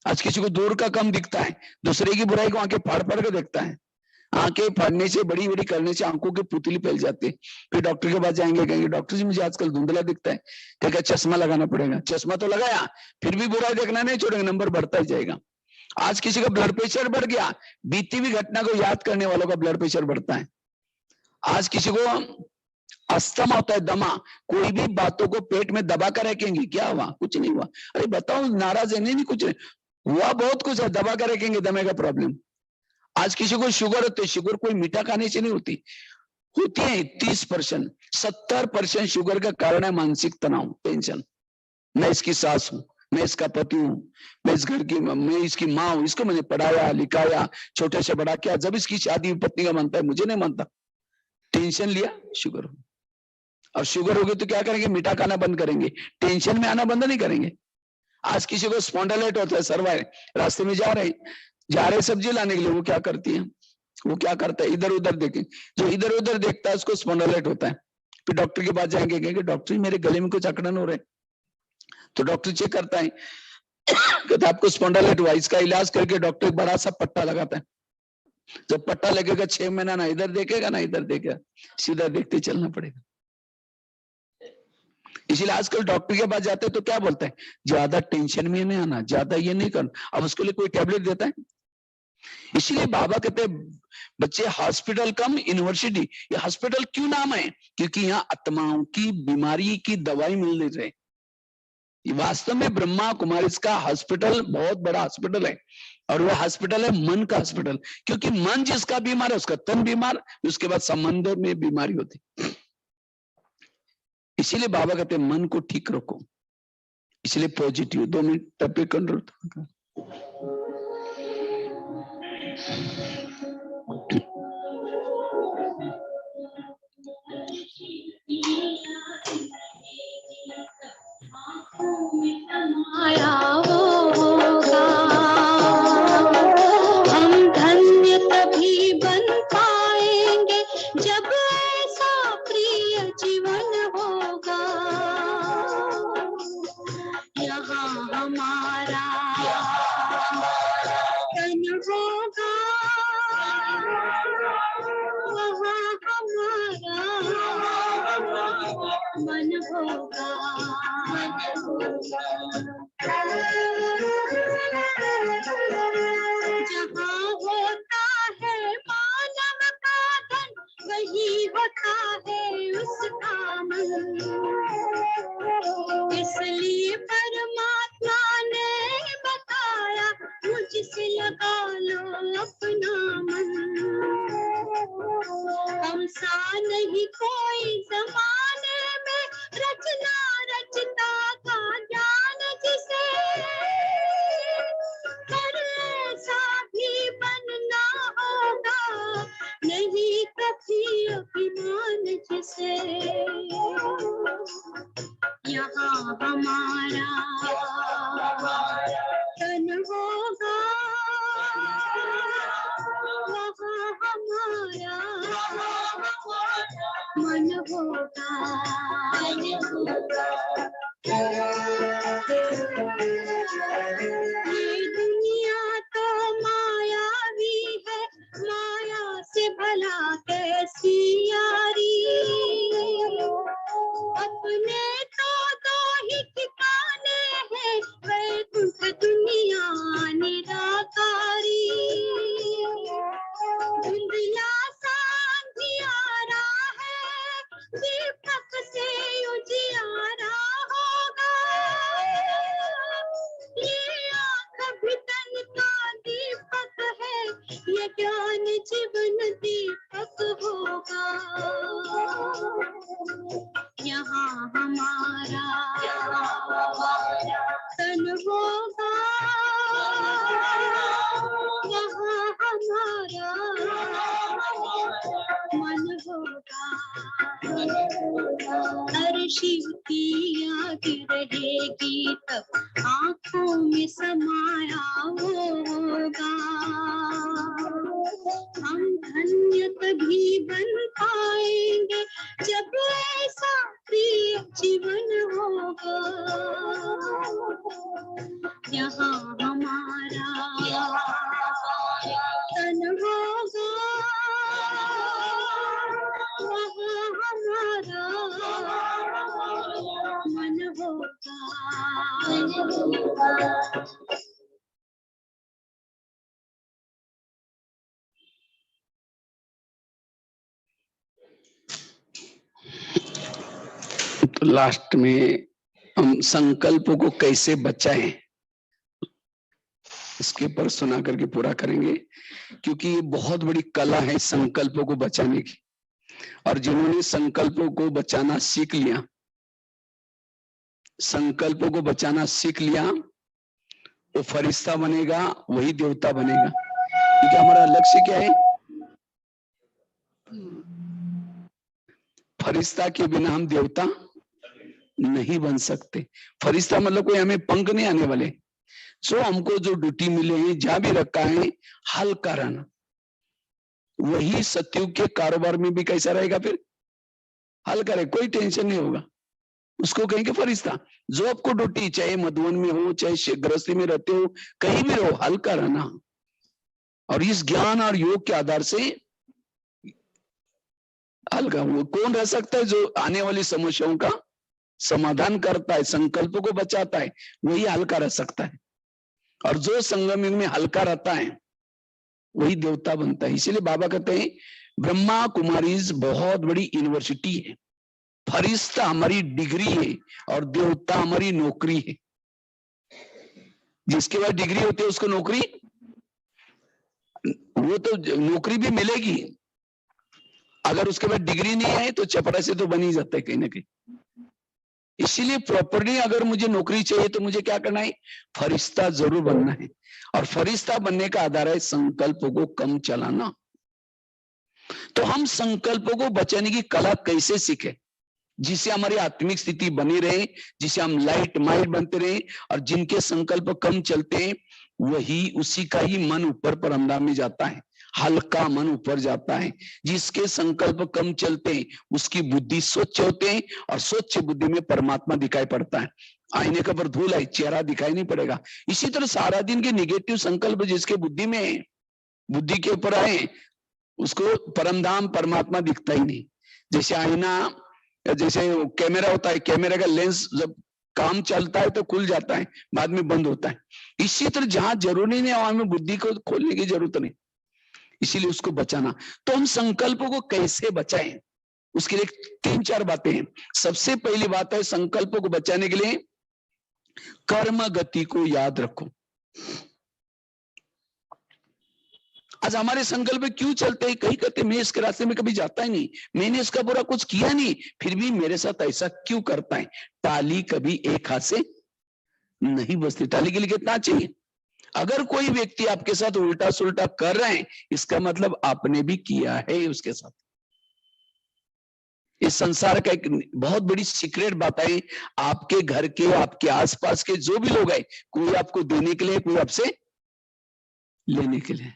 आज किसी को दूर का कम दिखता है, दूसरे की बुराई को आंखें फाड़ फाड़ के देखता है। आंखें फाड़ने से, बड़ी बड़ी करने से आंखों की पुतली फैल जाती है। फिर डॉक्टर के पास जाएंगे, कहेंगे डॉक्टर जी मुझे आजकल धुंधला दिखता है। कहेगा चश्मा लगाना पड़ेगा। चश्मा तो लगाया, फिर भी बुराई देखना नहीं छोड़ेंगे, नंबर बढ़ता ही जाएगा। आज किसी का ब्लड प्रेशर बढ़ गया, बीती हुई घटना को याद करने वालों का ब्लड प्रेशर बढ़ता है। आज किसी को अस्थमा होता है, दमा, कोई भी बातों को पेट में दबा कर रखेंगे, क्या हुआ? कुछ नहीं हुआ। अरे बताओ, नाराज है? नहीं, कुछ नहीं हुआ, बहुत कुछ है, दबा कर रखेंगे, दमे का प्रॉब्लम। आज किसी को शुगर होती है, शुगर कोई मीठा खाने से नहीं होती है 30%। 70% शुगर का कारण है मानसिक तनाव, टेंशन। मैं इसकी सास हूं, मैं इसका पति हूं, मैं इस घर की, मैं इसकी माँ हूं, इसको मैंने पढ़ाया लिखाया, छोटे से बड़ा किया, जब इसकी शादी पत्नी का मानता है, मुझे नहीं मानता। टेंशन लिया, शुगर हो। और शुगर होगी तो क्या करेंगे? मीठा खाना बंद करेंगे, टेंशन में आना बंद नहीं करेंगे। आज किसी को स्पॉन्डिलाइट होता है, सर्वाइव, रास्ते में जा रहे सब्जी लाने के लिए, वो क्या करती है? वो क्या करता है? इधर उधर देखे, जो इधर उधर देखता है उसको स्पॉन्डिलाइट होता है। फिर डॉक्टर के पास जाएंगे, कहेंगे डॉक्टर मेरे गले में कुछ अकड़न हो रहे। तो डॉक्टर चेक करता है, कहता है आपको स्पॉन्डिलाइट हुआ। इसका इलाज करके डॉक्टर एक बड़ा सा पट्टा लगाता है। जब पट्टा लगेगा 6 महीना ना इधर देखेगा ना इधर देखेगा, सीधा देखते चलना पड़ेगा। इसीलिए आजकल डॉक्टर के पास जाते हैं तो क्या बोलते हैं? ज्यादा टेंशन में नहीं आना, ज्यादा ये नहीं करना। अब उसके लिए कोई टैबलेट देता है? इसीलिए बाबा कहते हैं बच्चे हॉस्पिटल कम यूनिवर्सिटी। ये हॉस्पिटल क्यों नाम है? क्योंकि यहाँ आत्माओं की बीमारी की दवाई मिल रही है। वास्तव में ब्रह्मा कुमारी का हॉस्पिटल बहुत बड़ा हॉस्पिटल है, और वो हॉस्पिटल है मन का हॉस्पिटल। क्योंकि मन जिसका बीमार है उसका तन बीमार, उसके बाद संबंधों में बीमारी होती। इसीलिए बाबा कहते हैं मन को ठीक रखो, इसलिए पॉजिटिव। 2 minute topic control. माया होगा, हम धन्य तभी बन पाएंगे जब ऐसा प्रिय जीवन होगा। यहाँ हमारा तन होगा, वहाँ हमारा मन होगा। जहाँ होता है मानव का धन, वही होता है उसका मन। इसलिए परमात्मा ने बताया, मुझसे लगा लो अपना मन। हम सा नहीं कोई जमाने में, रचना रचता का ज्ञान जिसे, पर ऐसा भी बनना होगा नहीं कभी अभिमान जिसे। यहाँ हमारा तन होगा, वहाँ हमारा मन होगा। ये दुनिया तो मायावी है, माया से भला कैसी यारी। अपने तो 2 ही ठिकाने हैं, वैकुंठ दुनिया निराकारी। धुंधला सा अंधियारा है, दीपक से उजियारा होगा। ये आँख भी तन का दीपक है, ये ज्ञान जीवन दीपक होगा। यहाँ हमारा तन होगा, वहाँ हमारा मन होगा। हर शिव की याद रहेगी तब आंखों में समाया होगा। हम धन्य तभी बन पाएंगे जब ऐसा प्रिय जीवन होगा। यहाँ हमारा तन होगा, वहाँ हमारा मन होगा। तो लास्ट में हम संकल्पों को कैसे बचाएं इसके ऊपर सुना करके पूरा करेंगे, क्योंकि ये बहुत बड़ी कला है संकल्पों को बचाने की। और जिन्होंने संकल्पों को बचाना सीख लिया, संकल्पों को बचाना सीख लिया, वो फरिश्ता बनेगा, वही देवता बनेगा। क्योंकि हमारा लक्ष्य क्या है? फरिश्ता के बिना हम देवता नहीं बन सकते। फरिश्ता मतलब कोई हमें पंख नहीं आने वाले। सो हमको जो ड्यूटी मिले हैं, जहां भी रखा है, हल करना, वही सत्युग के कारोबार में भी कैसा रहेगा? फिर हल करे, कोई टेंशन नहीं होगा, उसको कहेंगे फरिश्ता। जो आपको ड्यूटी, चाहे मधुवन में हो, चाहे गृहस्थी में रहते हो, कहीं भी रहो, हल करना। और इस ज्ञान और योग के आधार से हल का वो कौन रह सकता है? जो आने वाली समस्याओं का समाधान करता है, संकल्प को बचाता है, वही हल्का रह सकता है। और जो संगम युग में हल्का रहता है, वही देवता बनता है। इसीलिए बाबा कहते हैं ब्रह्मा कुमारीज बहुत बड़ी यूनिवर्सिटी है, फरिश्ता हमारी डिग्री है और देवता हमारी नौकरी है। जिसके बाद डिग्री होती है उसको नौकरी, वो तो नौकरी भी मिलेगी। अगर उसके बाद डिग्री नहीं है तो चपड़ा से तो बन ही जाता है कहीं ना कहीं। इसीलिए प्रॉपर्ली अगर मुझे नौकरी चाहिए तो मुझे क्या करना है? फरिश्ता जरूर बनना है। और फरिश्ता बनने का आधार है संकल्पों को कम चलाना। तो हम संकल्पों को बचाने की कला कैसे सीखे, जिससे हमारी आत्मिक स्थिति बनी रहे, जिससे हम लाइट माइंड बनते रहे। और जिनके संकल्प कम चलते हैं, वही उसी का ही मन ऊपर परमधाम में जाता है, हल्का मन ऊपर जाता है। जिसके संकल्प कम चलते हैं, उसकी बुद्धि स्वच्छ होते हैं, और स्वच्छ बुद्धि में परमात्मा दिखाई पड़ता है। आईने के ऊपर धूल है, चेहरा दिखाई नहीं पड़ेगा। इसी तरह सारा दिन के निगेटिव संकल्प जिसके बुद्धि में है, बुद्धि के ऊपर आए, उसको परमधाम परमात्मा दिखता ही नहीं। जैसे आईना, जैसे कैमरा होता है, कैमरे का लेंस जब काम चलता है तो खुल जाता है, बाद में बंद होता है। इसी तरह जहां जरूरी नहीं, वहां में बुद्धि को खोलने की जरूरत नहीं, इसीलिए उसको बचाना। तो हम संकल्पों को कैसे बचाएं, उसके लिए 3-4 बातें हैं। सबसे पहली बात है, संकल्पों को बचाने के लिए कर्म गति को याद रखो। आज हमारे संकल्प क्यों चलते हैं? कहीं कहते मैं इसके रास्ते में कभी जाता ही नहीं, मैंने इसका बुरा कुछ किया नहीं, फिर भी मेरे साथ ऐसा क्यों करता है? ताली कभी एक हाथ से नहीं बजती, ताली के लिए कितना चाहिए? अगर कोई व्यक्ति आपके साथ उल्टा सुल्टा कर रहे हैं, इसका मतलब आपने भी किया है उसके साथ। इस संसार का एक बहुत बड़ी सीक्रेट बात है, आपके घर के, आपके आसपास के जो भी लोग हैं, कोई आपको देने के लिए, कोई आपसे लेने के लिए।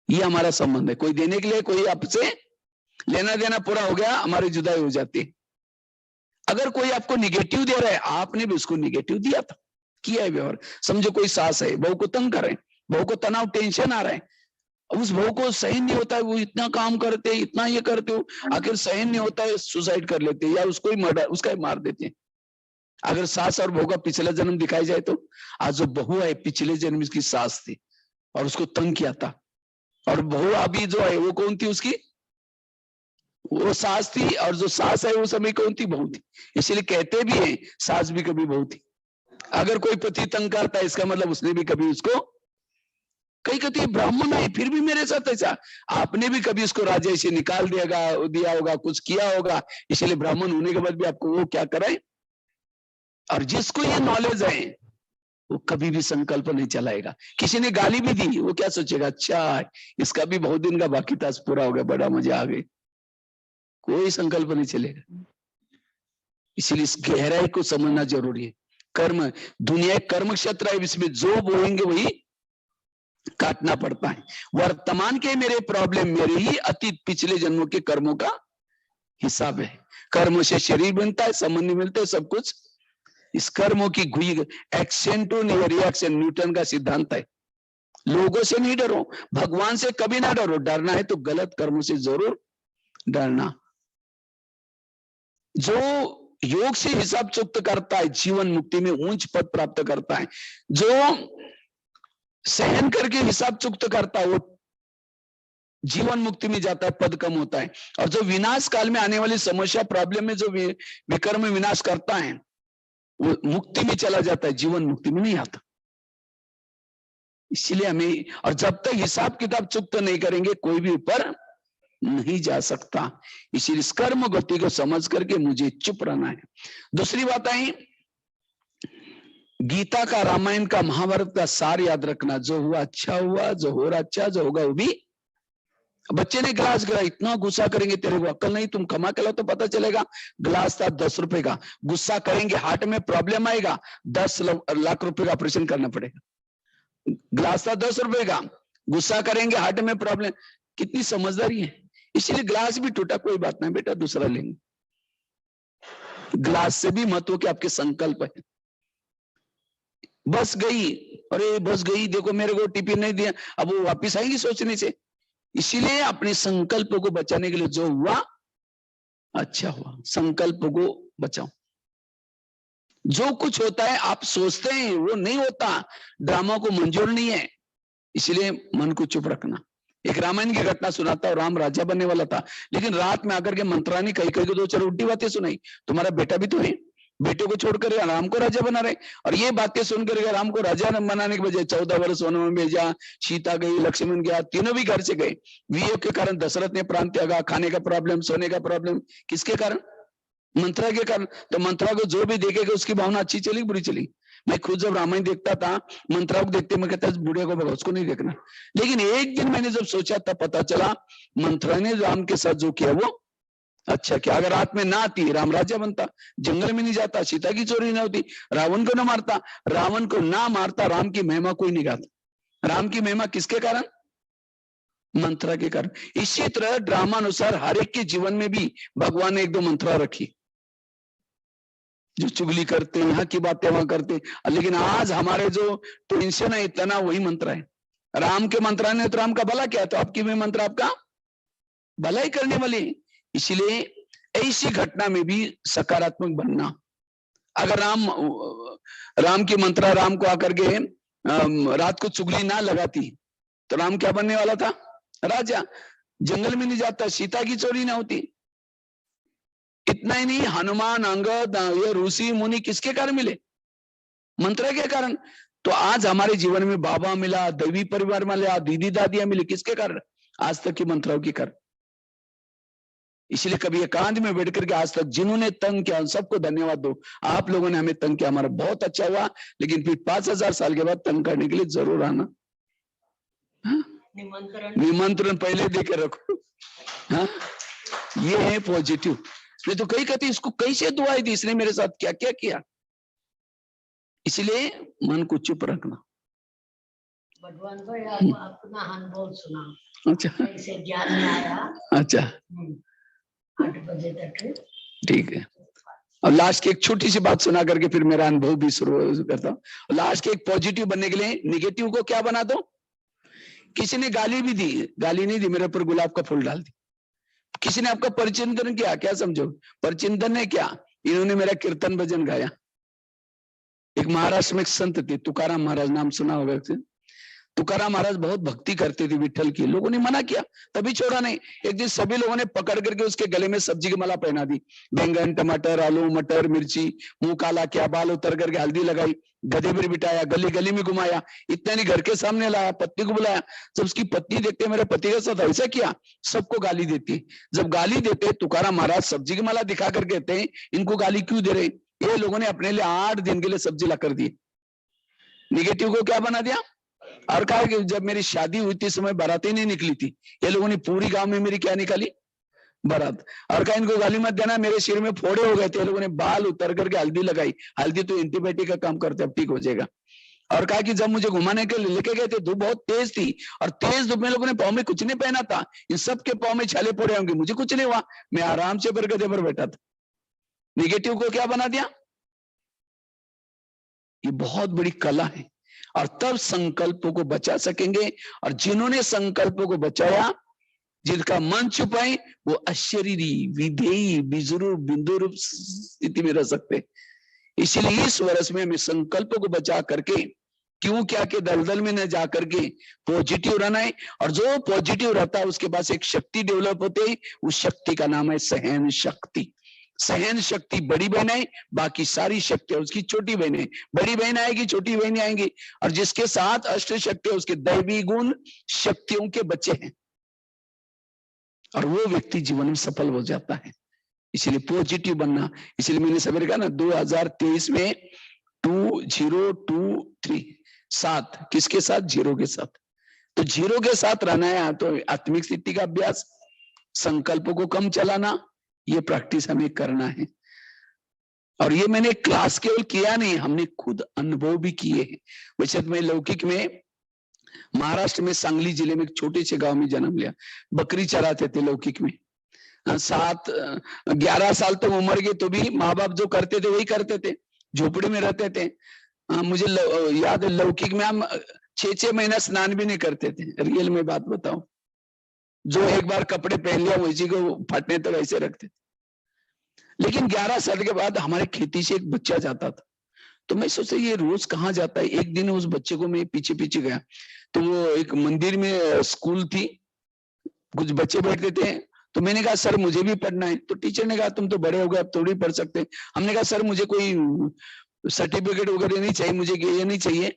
ये हमारा संबंध है, कोई देने के लिए, कोई आपसे लेना देना पूरा हो गया, हमारी जुदाई हो जाती है। अगर कोई आपको निगेटिव दे रहा है, आपने भी उसको निगेटिव दिया था, किया है व्यवहार। समझो कोई सास है, बहू को तंग कर रहे हैं, बहू को तनाव टेंशन आ रहा है, उस बहू को सहन नहीं होता है, वो इतना काम करते, इतना ये करते हो, आखिर सहन नहीं होता है, सुसाइड कर लेते हैं, या उसको ही मर्डर, उसका ही मार देते हैं। अगर सास और बहू का पिछला जन्म दिखाई जाए तो आज जो बहू है, पिछले जन्म इसकी सास थी और उसको तंग किया था, और बहू अभी जो है वो कौन थी? उसकी वो सास थी, और जो सास है वो समय कौन थी? बहू थी। इसलिए कहते भी हैं सास भी कभी बहू थी। अगर कोई पति तंग करता है, इसका मतलब उसने भी कभी उसको, कई कहते हैं ब्राह्मण है फिर भी मेरे साथ ऐसा, आपने भी कभी उसको राज्य से निकाल दिया होगा, कुछ किया होगा, इसलिए ब्राह्मण होने के बाद भी आपको वो क्या कराए। और जिसको ये नॉलेज है, वो कभी भी संकल्प नहीं चलाएगा। किसी ने गाली भी दी, वो क्या सोचेगा? अच्छा, इसका भी बहुत दिन का बाकी था, पूरा हो गया, बड़ा मजा आ गई। कोई संकल्प नहीं चलेगा। इसलिए इस गहराई को समझना जरूरी है। कर्म, दुनिया एक कर्म क्षेत्र है, इसमें जो बोएंगे वही काटना पड़ता है। वर्तमान के मेरे प्रॉब्लम मेरे ही अतीत पिछले जन्मों के कर्मों का हिसाब है। कर्मों से शरीर बनता है, संबंध मिलते हैं, सब कुछ इस कर्मों की एक्शन टू रिएक्शन, न्यूटन का सिद्धांत है। लोगों से नहीं डरो, भगवान से कभी ना डरो। डरना है तो गलत कर्मों से जरूर डरना। जो योग से हिसाब चुक्त करता है, जीवन मुक्ति में उच्च पद प्राप्त करता है। जो सहन करके हिसाब चुक्त करता है, वो जीवन मुक्ति में जाता है, पद कम होता है। और जो विनाश काल में आने वाली समस्या प्रॉब्लम में जो विकर्म विनाश करता है, वो मुक्ति में चला जाता है, जीवन मुक्ति में नहीं आता। इसलिए हमें, और जब तक हिसाब किताब चुक्त नहीं करेंगे कोई भी ऊपर नहीं जा सकता। इसीलिए इस कर्म गति को समझ करके मुझे चुप रहना है। दूसरी बात आई, गीता का, रामायण का, महाभारत का सार याद रखना। जो हुआ अच्छा हुआ, जो हो रहा अच्छा, जो होगा वो भी। बच्चे ने गिलास गिरा, इतना गुस्सा करेंगे, तेरे को अक्ल नहीं, तुम कमा के लाओ तो पता चलेगा। गिलास था 10 रुपए का, गुस्सा करेंगे हार्ट में प्रॉब्लम आएगा, 10 लाख रुपए का ऑपरेशन करना पड़ेगा। गिलास था 10 रुपए का, गुस्सा करेंगे हार्ट में प्रॉब्लम। कितनी समझदारी है। इसीलिए गिलास भी टूटा, कोई बात नहीं बेटा, दूसरा लेंगे। गिलास से भी मत हो कि आपके संकल्प है। बस गई, अरे बस गई, देखो मेरे को टिफिन नहीं दिया, अब वो वापिस आएंगी सोचने से। इसीलिए अपने संकल्प को बचाने के लिए जो हुआ अच्छा हुआ, संकल्प को बचाओ। जो कुछ होता है आप सोचते हैं वो नहीं होता, ड्रामा को मंजूर नहीं है। इसलिए मन को चुप रखना। एक रामायण की घटना सुनाता हूं। राम राजा बनने वाला था, लेकिन रात में आकर के मंत्रानी कहीं कहीं को 2-4 उल्टी बातें सुनाई। तुम्हारा बेटा भी तो है, बेटे को छोड़कर राम को राजा बना रहे। और ये बातें सुनकर राम को राजा बनाने के बजाय 14 वर्ष वन में भेजा। सीता गई, लक्ष्मण गया, तीनों भी घर से गए। वियोग के कारण दशरथ ने प्राण त्यागा। खाने का प्रॉब्लम, सोने का प्रॉब्लम, किसके कारण? मंत्रा के कारण। तो मंत्रा को जो भी देखेगा उसकी भावना अच्छी चली बुरी चली। मैं खुद जब रामायण देखता था, मंत्रा को देखते मैं कहता बूढ़े को भगा, उसको नहीं देखना। लेकिन एक दिन मैंने जब सोचा तब पता चला मंत्रा ने राम के साथ जो किया वो अच्छा क्या। अगर रात में ना आती राम राजा बनता, जंगल में नहीं जाता, सीता की चोरी ना होती, रावण को ना मारता। रावण को ना मारता, राम की महिमा कोई नहीं गाता। राम की महिमा किसके कारण? मंत्रा के कारण। इसी तरह ड्रामानुसार हर एक के जीवन में भी भगवान ने 1-2 मंत्रा रखी। जो चुगली करते हैं, यहाँ की बातें वहां करते हैं, लेकिन आज हमारे जो टेंशन है इतना, वही मंत्र है। राम के मंत्रा ने तो राम का भला किया, तो आपकी भी मंत्र आपका भला ही करने वाली। इसलिए ऐसी घटना में भी सकारात्मक बनना। अगर राम की मंत्रा राम को आकर के रात को चुगली ना लगाती तो राम क्या बनने वाला था? राजा। जंगल में नहीं जाता, सीता की चोरी ना होती। इतना ही नहीं, हनुमान, अंगद, ये ऋषि मुनि किसके कारण मिले? मंत्र के कारण। तो आज हमारे जीवन में बाबा मिला, दैवी परिवार मिला, दीदी दादियां मिली, किसके कारण? आज तक की मंत्रों के कारण। इसलिए कभी एकांत में बैठ करके आज तक जिन्होंने तंग किया सबको धन्यवाद दो। आप लोगों ने हमें तंग किया, हमारा बहुत अच्छा हुआ, लेकिन फिर 5000 साल के बाद तंग करने के लिए जरूर आना। निमंत्रण पहले देके रखो। हाँ, ये है पॉजिटिव। नहीं तो कई कहते इसको कैसे दुआई दी, इसने मेरे साथ क्या क्या किया। इसलिए मन को चुप रखना। भगवान भाई आप अपना अनुभव सुना। अच्छा, कैसे ज्ञान में आया। अच्छा 8 बजे तक। ठीक है। अब लास्ट की एक छोटी सी बात सुना करके फिर मेरा अनुभव भी शुरू करता हूँ। लास्ट के एक पॉजिटिव बनने के लिए निगेटिव को क्या बना दो। किसी ने गाली भी दी, गाली नहीं दी, मेरे ऊपर गुलाब का फूल डाल दी। किसी ने आपका परिचिंतन किया, क्या समझो परिचिंतन है क्या? इन्होंने मेरा कीर्तन भजन गाया। एक महाराष्ट्र में एक संत थे, तुकाराम महाराज, नाम सुना होगा। तुकाराम महाराज बहुत भक्ति करते थे विठल की। लोगों ने मना किया तभी छोड़ा नहीं। एक दिन सभी लोगों ने पकड़ करके उसके गले में सब्जी की माला पहना दी। बैंगन, टमाटर, आलू, मटर, मिर्ची, मुंह काला किया, बाल उतर करके हल्दी लगाई, गधे पर बिठाया, गली गली में घुमाया, इतने नहीं घर के सामने लाया, पत्नी को बुलाया। जब उसकी पत्नी देखते मेरे पति के साथ ऐसा किया, सबको गाली देती। जब गाली देते तुकाराम महाराज सब्जी की माला दिखा कर कहते हैं इनको गाली क्यों दे रहे? ये लोगों ने अपने लिए 8 दिन के लिए सब्जी ला कर दी। निगेटिव को क्या बना दिया? और कहा कि जब मेरी शादी हुई थी समय बाराती नहीं निकली थी, ये लोगों ने पूरी गांव में मेरी क्या निकाली? बारात। और कहा इनको गाली मत देना, मेरे सिर में फोड़े हो गए थे, लोगों ने बाल उतर करके हल्दी लगाई, हल्दी तो एंटीबायोटिक का काम करते, अब ठीक हो जाएगा। और कहा कि जब मुझे घुमाने के लिए लेके गए थे, धूप बहुत तेज थी, और तेज धूप में लोगों ने पाँव में कुछ नहीं पहना था, इन सब के पाँव में छाले पड़े होंगे, मुझे कुछ नहीं हुआ, मैं आराम से बरगदे पर बैठा था। निगेटिव को क्या बना दिया? ये बहुत बड़ी कला है। और तब संकल्पों को बचा सकेंगे, और जिन्होंने संकल्पों को बचाया, जिनका मन छुपाए, वो अशरीरी, विधेयी, बिजुरूप, बिंदु रूप स्थिति में रह सकते। इसलिए इस वर्ष में हमें संकल्पों को बचा करके, क्यों क्या के दलदल में न जा करके पॉजिटिव रहना है। और जो पॉजिटिव रहता है उसके पास एक शक्ति डेवलप होती है, उस शक्ति का नाम है सहन शक्ति। सहन शक्ति बड़ी बहन है, बाकी सारी शक्तियां उसकी छोटी बहन है। बड़ी बहन आएगी, छोटी बहन आएंगी, और जिसके साथ अष्ट शक्ति है उसके दैवी गुण शक्तियों के बच्चे हैं, और वो व्यक्ति जीवन में सफल हो जाता है। इसलिए पॉजिटिव बनना, इसलिए मैंने सवेरे कहा ना 2023 में 2023 7 किसके साथ? जीरो के साथ। तो जीरो के साथ रहना है, तो आत्मिक स्थिति का अभ्यास, संकल्पों को कम चलाना, ये प्रैक्टिस हमें करना है। और ये मैंने क्लास केवल किया नहीं, हमने खुद अनुभव भी किए हैं। वैसे तो मैं लौकिक में महाराष्ट्र में सांगली जिले में एक छोटे से गांव में जन्म लिया, बकरी चराते थे लौकिक में। 7-11 साल तक उम्र के तो भी माँ बाप जो करते थे वही करते थे, झोपड़ी में रहते थे। मुझे याद है लौकिक में हम 6-6 महीना स्नान भी नहीं करते थे। रियल में बात बताओ, जो एक बार कपड़े पहन लिया वैसी को फटने तक ऐसे रखते थे। लेकिन 11 साल के बाद हमारे खेती से एक बच्चा जाता था, तो मैं सोचा ये रोज कहाँ जाता है। एक दिन उस बच्चे को मैं पीछे पीछे गया, तो वो एक मंदिर में स्कूल थी, कुछ बच्चे बैठते थे, तो मैंने कहा सर मुझे भी पढ़ना है। तो टीचर ने कहा तुम तो बड़े हो गए, अब थोड़ी पढ़ सकते। हमने कहा सर मुझे कोई सर्टिफिकेट वगैरह नहीं चाहिए, मुझे ये नहीं चाहिए,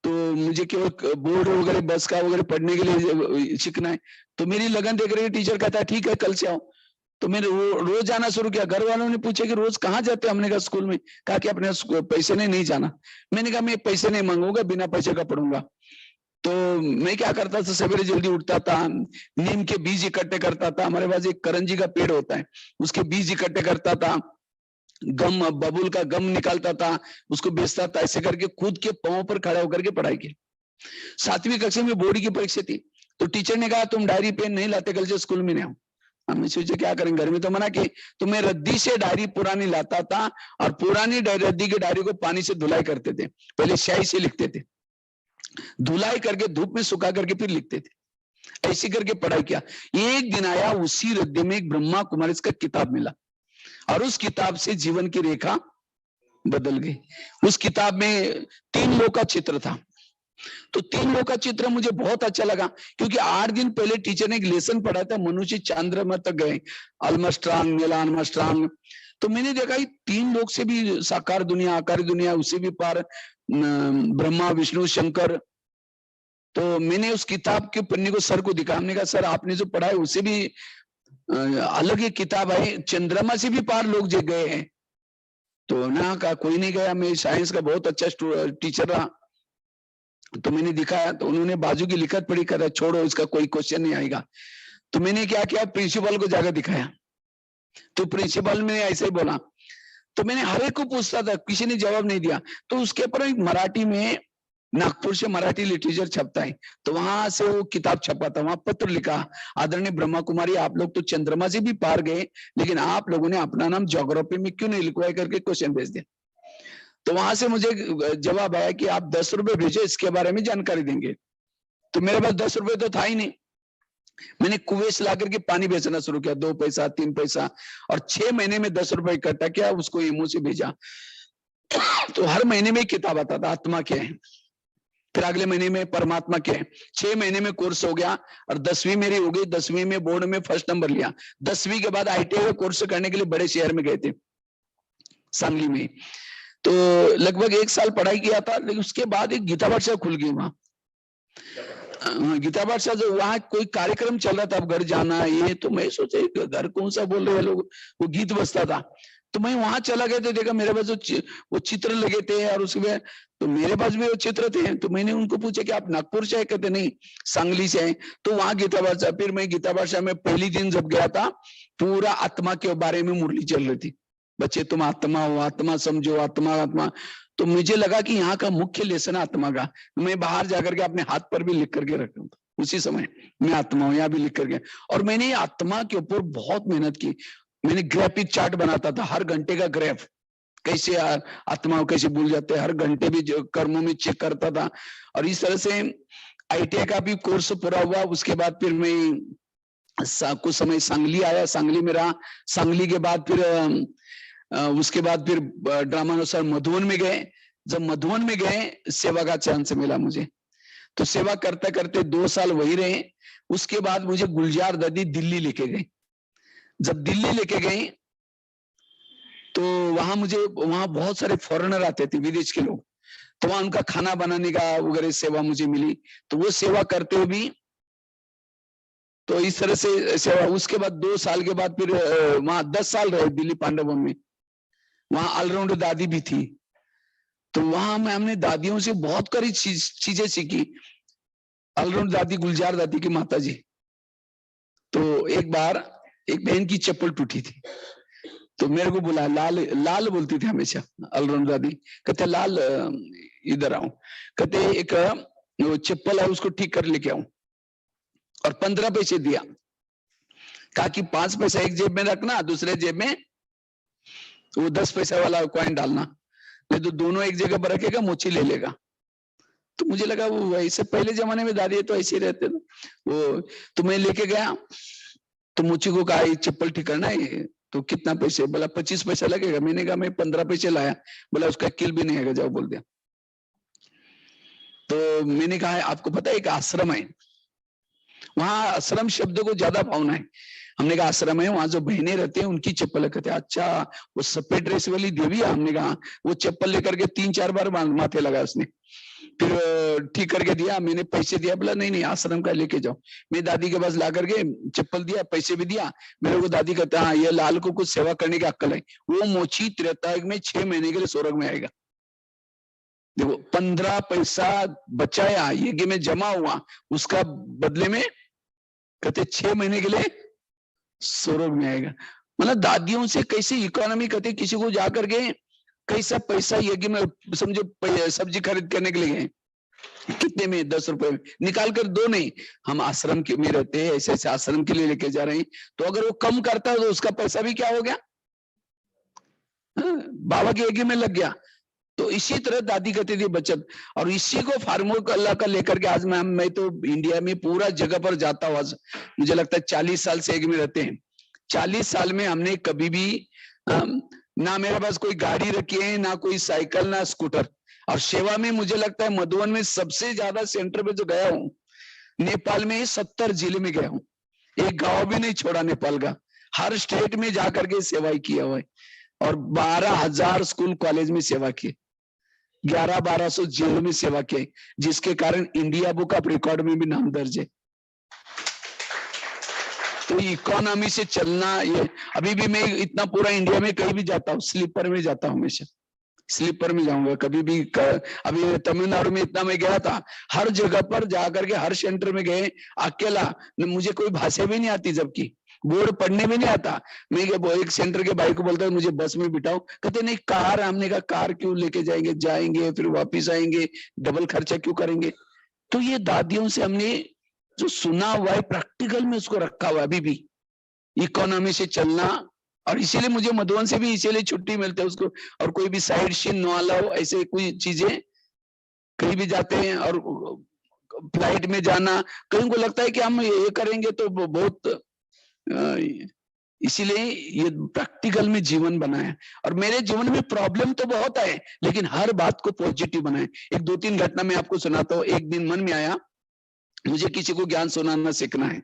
तो मुझे केवल बोर्ड वगैरह बस का वगैरह पढ़ने के लिए सीखना है। तो मेरी लगन देख रही टीचर कहता है ठीक है कल से आओ। तो मैंने रोज जाना शुरू किया। घर वालों ने पूछा कि रोज कहाँ जाते हैं? हमने कहा स्कूल में। कहा कि अपने पैसे नहीं जाना। मैंने कहा मैं पैसे नहीं मांगूंगा, बिना पैसे का पढ़ूंगा। तो मैं क्या करता था, सवेरे जल्दी उठता था, नीम के बीज इकट्ठे करता था, हमारे पास एक करंजी का पेड़ होता है, उसके बीज इकट्ठे करता था, गम बबूल का गम निकालता था, उसको बेचता था। ऐसे करके खुद के पांव पर खड़ा होकर के पढ़ाई की। 7वीं कक्षा में बोर्ड की परीक्षा थी, तो टीचर ने कहा तुम डायरी पेन नहीं लाते, कल से स्कूल में नहीं आओ। हमने सोचा क्या करेंगे, घर में तो मना किए। तो मैं रद्दी से डायरी पुरानी लाता था, और पुरानी रद्दी की डायरी को पानी से धुलाई करते थे। पहले स्याही से लिखते थे, धुलाई करके धूप में सुखा करके फिर लिखते थे। ऐसे करके पढ़ाई किया। एक दिन आया, उसी रद्दी में एक ब्रह्मा कुमारी का किताब मिला, और उस किताब से जीवन की रेखा बदल गई। उस किताब में 3 लोग का चित्र था। तो 3 लोग का चित्र मुझे बहुत अच्छा लगा, क्योंकि 8 दिन पहले टीचर ने एक लेसन पढ़ा था, मनुष्य चंद्रमा तक गए, अल्मस्ट्रांग, नील आर्मस्ट्रांग। तो मैंने देखा 3 लोग से भी साकार दुनिया, आकारी दुनिया, उसे भी पार ब्रह्मा विष्णु शंकर। तो मैंने उस किताब के पन्ने को सर को दिखा। हमने कहा सर आपने जो पढ़ा है उससे भी अलग एक किताब है, चंद्रमा से भी पार लोग जो गए हैं। तो ना कहा कोई नहीं गया, मैं साइंस का बहुत अच्छा टीचर रहा। तो मैंने दिखाया, तो उन्होंने बाजू की लिखत पढ़ी, कर छोड़ो इसका कोई क्वेश्चन नहीं आएगा। तो मैंने क्या किया, प्रिंसिपल को जाकर दिखाया। तो प्रिंसिपल ने ऐसे ही बोला। तो मैंने हर एक को पूछता था, किसी ने जवाब नहीं दिया। तो उसके ऊपर मराठी में, नागपुर से मराठी लिटरेचर छपता है, तो वहां से वो किताब छपा था। वहां पत्र लिखा, आदरणीय ब्रह्मा कुमारी, आप लोग तो चंद्रमा से भी पार गए, लेकिन आप लोगों ने अपना नाम ज्योग्राफी में क्यों नहीं लिखवाया करके क्वेश्चन भेज दिया। तो वहां से मुझे जवाब आया कि आप 10 रुपए भेजो, इसके बारे में जानकारी देंगे। तो मेरे पास 10 रुपए तो था ही नहीं। मैंने कुएं से ला करके पानी बेचना शुरू किया, 2 पैसा 3 पैसा, और 6 महीने में 10 रुपए इकट्ठा किया, उसको इमो से भेजा। तो हर महीने में किताब आता था, आत्मा क्या है, फिर अगले महीने में परमात्मा क्या है। 6 महीने में कोर्स हो गया, और 10वीं मेरी हो गई। 10वीं में बोर्ड में फर्स्ट नंबर लिया। 10वीं के बाद ITI कोर्स करने के लिए बड़े शहर में गए थे, सांगली में। तो लगभग 1 साल पढ़ाई किया था, लेकिन उसके बाद एक गीता पाठशाला खुल गई वहां। गीता पाठशाला जो वहां कोई कार्यक्रम चल रहा था, अब घर जाना ये, तो मैं सोचे घर कौन सा बोल रहे हैं लोग, वो गीत बजता था। तो मैं वहां चला गया तो देखा मेरे पास वो चित्र लगे थे, और उसमें तो मेरे पास भी वो चित्र थे। तो मैंने उनको पूछा कि आप नागपुर से है? कहते नहीं, सांगली से है। तो वहां गीता भाषा, फिर मैं गीता भाषा में पहली दिन जब गया था, पूरा आत्मा के बारे में मुरली चल रही थी, बच्चे तुम आत्मा हो, आत्मा समझो, आत्मा आत्मा। तो मुझे लगा कि यहाँ का मुख्य लेसन आत्मा का। मैं बाहर जाकर के अपने हाथ पर भी लिख करके रखा था उसी समय, मैं आत्मा हूं, यहाँ भी लिख करके। और मैंने आत्मा के ऊपर बहुत मेहनत की। मैंने ग्राफिक चार्ट बनाता था, हर घंटे का ग्राफ, कैसे आत्मा कैसे भूल जाते हैं, हर घंटे भी कर्मों में चेक करता था। और इस तरह से ITI का भी कोर्स पूरा हुआ। उसके बाद फिर मैं कुछ समय सांगली आया, सांगली में रहा। सांगली के बाद फिर उसके बाद फिर ड्रामानुसार मधुबन में गए। जब मधुबन में गए, सेवा का चांस मिला मुझे, तो सेवा करते करते 2 साल वही रहे। उसके बाद मुझे गुलजार दादी दिल्ली लेके गए। जब दिल्ली लेके गए तो वहां बहुत सारे फॉरेनर आते थे, विदेश के लोग। तो वहां उनका खाना बनाने का वगैरह सेवा मुझे मिली। तो वो सेवा करते हुए भी, तो इस तरह से सेवा। उसके बाद 2 साल के बाद फिर वहां 10 साल रहे दिल्ली पांडवम में। वहां ऑलराउंडर दादी भी थी। तो वहां में हमने दादियों से बहुत करी चीजें सीखी। ऑलराउंडर दादी गुलजार दादी की माता जी। तो एक बार एक बहन की चप्पल टूटी थी, तो मेरे को बुलाया, लाल लाल बोलती थी हमेशा ऑलराउंडर दादी। कहते लाल इधर आओ। कहते एक वो चप्पल है, उसको ठीक कर लेके आऊं। और 15 पैसे दिया। कहा कि 5 पैसा एक जेब में रखना, दूसरे जेब में वो 10 पैसा वाला कॉइन डालना, नहीं तो दोनों एक जगह पर रखेगा, मोची ले लेगा। तो मुझे लगा वो वैसे पहले जमाने में दादी तो ऐसे ही रहते थे वो। तो मैं लेके गया, तो मोची को कहा चप्पल ठीक करना है, तो कितना पैसे? बोला 25 पैसा लगेगा। मैंने कहा मैं 15 पैसे लाया। बोला उसका किल भी नहीं है, जाओ बोल दिया। तो मैंने कहा आपको पता है एक आश्रम है, वहां आश्रम शब्द को ज्यादा भावना है। हमने कहा आश्रम है, वहां जो बहनें रहते हैं उनकी चप्पल। कहते अच्छा वो सफेद ड्रेस वाली देवी है। हमने कहा वो चप्पल लेकर के 3-4 बार माथे लगा उसने, फिर ठीक करके दिया। मैंने पैसे दिया, बोला नहीं नहीं आश्रम का लेके जाओ। मैं दादी के पास ला करके चप्पल दिया, पैसे भी दिया। मेरे को दादी कहता हाँ ये लाल को कुछ सेवा करने की अक्कल है, वो मोची त्रेतायुग में 6 महीने के लिए स्वर्ग में आएगा। देखो 15 पैसा बचाया, यज्ञ में जमा हुआ, उसका बदले में कहते 6 महीने के लिए स्वर्ग में आएगा। मतलब दादियों से कैसे इकोनॉमी, कहते किसी को जाकर के कैसा पैसा यज्ञ में, समझो सब्जी खरीद करने के लिए गए, कितने में? 10 रुपए में निकाल कर दो। नहीं, हम आश्रम के में रहते हैं, ऐसे ऐसे आश्रम के लिए लेके जा रहे हैं। तो अगर वो कम करता है तो उसका पैसा भी क्या हो गया, बाबा के यज्ञ में लग गया। तो इसी तरह दादी कहती थी बचत, और इसी को फार्मूला का लेकर के आज मैं तो इंडिया में पूरा जगह पर जाता हूँ। आज मुझे लगता है 40 साल से एक में रहते हैं। 40 साल में हमने कभी भी ना मेरे पास कोई गाड़ी रखी है, ना कोई साइकिल, ना स्कूटर। और सेवा में मुझे लगता है मधुबन में सबसे ज्यादा सेंटर पे जो गया हूँ। नेपाल में 70 जिले में गया हूँ, एक गांव भी नहीं छोड़ा नेपाल का। हर स्टेट में जाकर के सेवा किया हुआ है। और 12,000 स्कूल कॉलेज में सेवा की, 1100-1200 जेल में सेवा की, जिसके कारण इंडिया बुक ऑफ रिकॉर्ड में भी नाम दर्ज है। तो इकोनॉमी से चलना, ये अभी भी मैं इतना पूरा इंडिया में कहीं भी जाता हूँ स्लीपर में जाता हूँ, हमेशा स्लीपर में जाऊंगा कभी भी। अभी तमिलनाडु में इतना मैं गया था, हर जगह पर जाकर के हर सेंटर में गए अकेला। मुझे कोई भाषा भी नहीं आती, जबकि बोर्ड पढ़ने भी नहीं आता। मैं एक सेंटर के भाई को बोलता हूँ मुझे बस में बिठाओ। कहते नहीं कार। हमने कहा कार क्यों लेके जाएंगे फिर वापिस आएंगे, डबल खर्चा क्यों करेंगे। तो ये दादियों से हमने जो सुना हुआ है प्रैक्टिकल में उसको रखा हुआ अभी भी, इकोनॉमी से चलना। और इसीलिए मुझे मधुबन से भी इसीलिए छुट्टी मिलती है उसको। और कोई भी साइड सीन न अलाउ, ऐसे कोई चीजें कहीं भी जाते हैं। और फ्लाइट में जाना, कहीं को लगता है कि हम ये करेंगे तो बहुत, इसीलिए ये प्रैक्टिकल में जीवन बनाए। और मेरे जीवन में प्रॉब्लम तो बहुत है, लेकिन हर बात को पॉजिटिव बनाए। एक 2-3 घटना मैं आपको सुनाता हूँ। एक दिन मन में आया मुझे किसी को ज्ञान सुनाना सीखना है।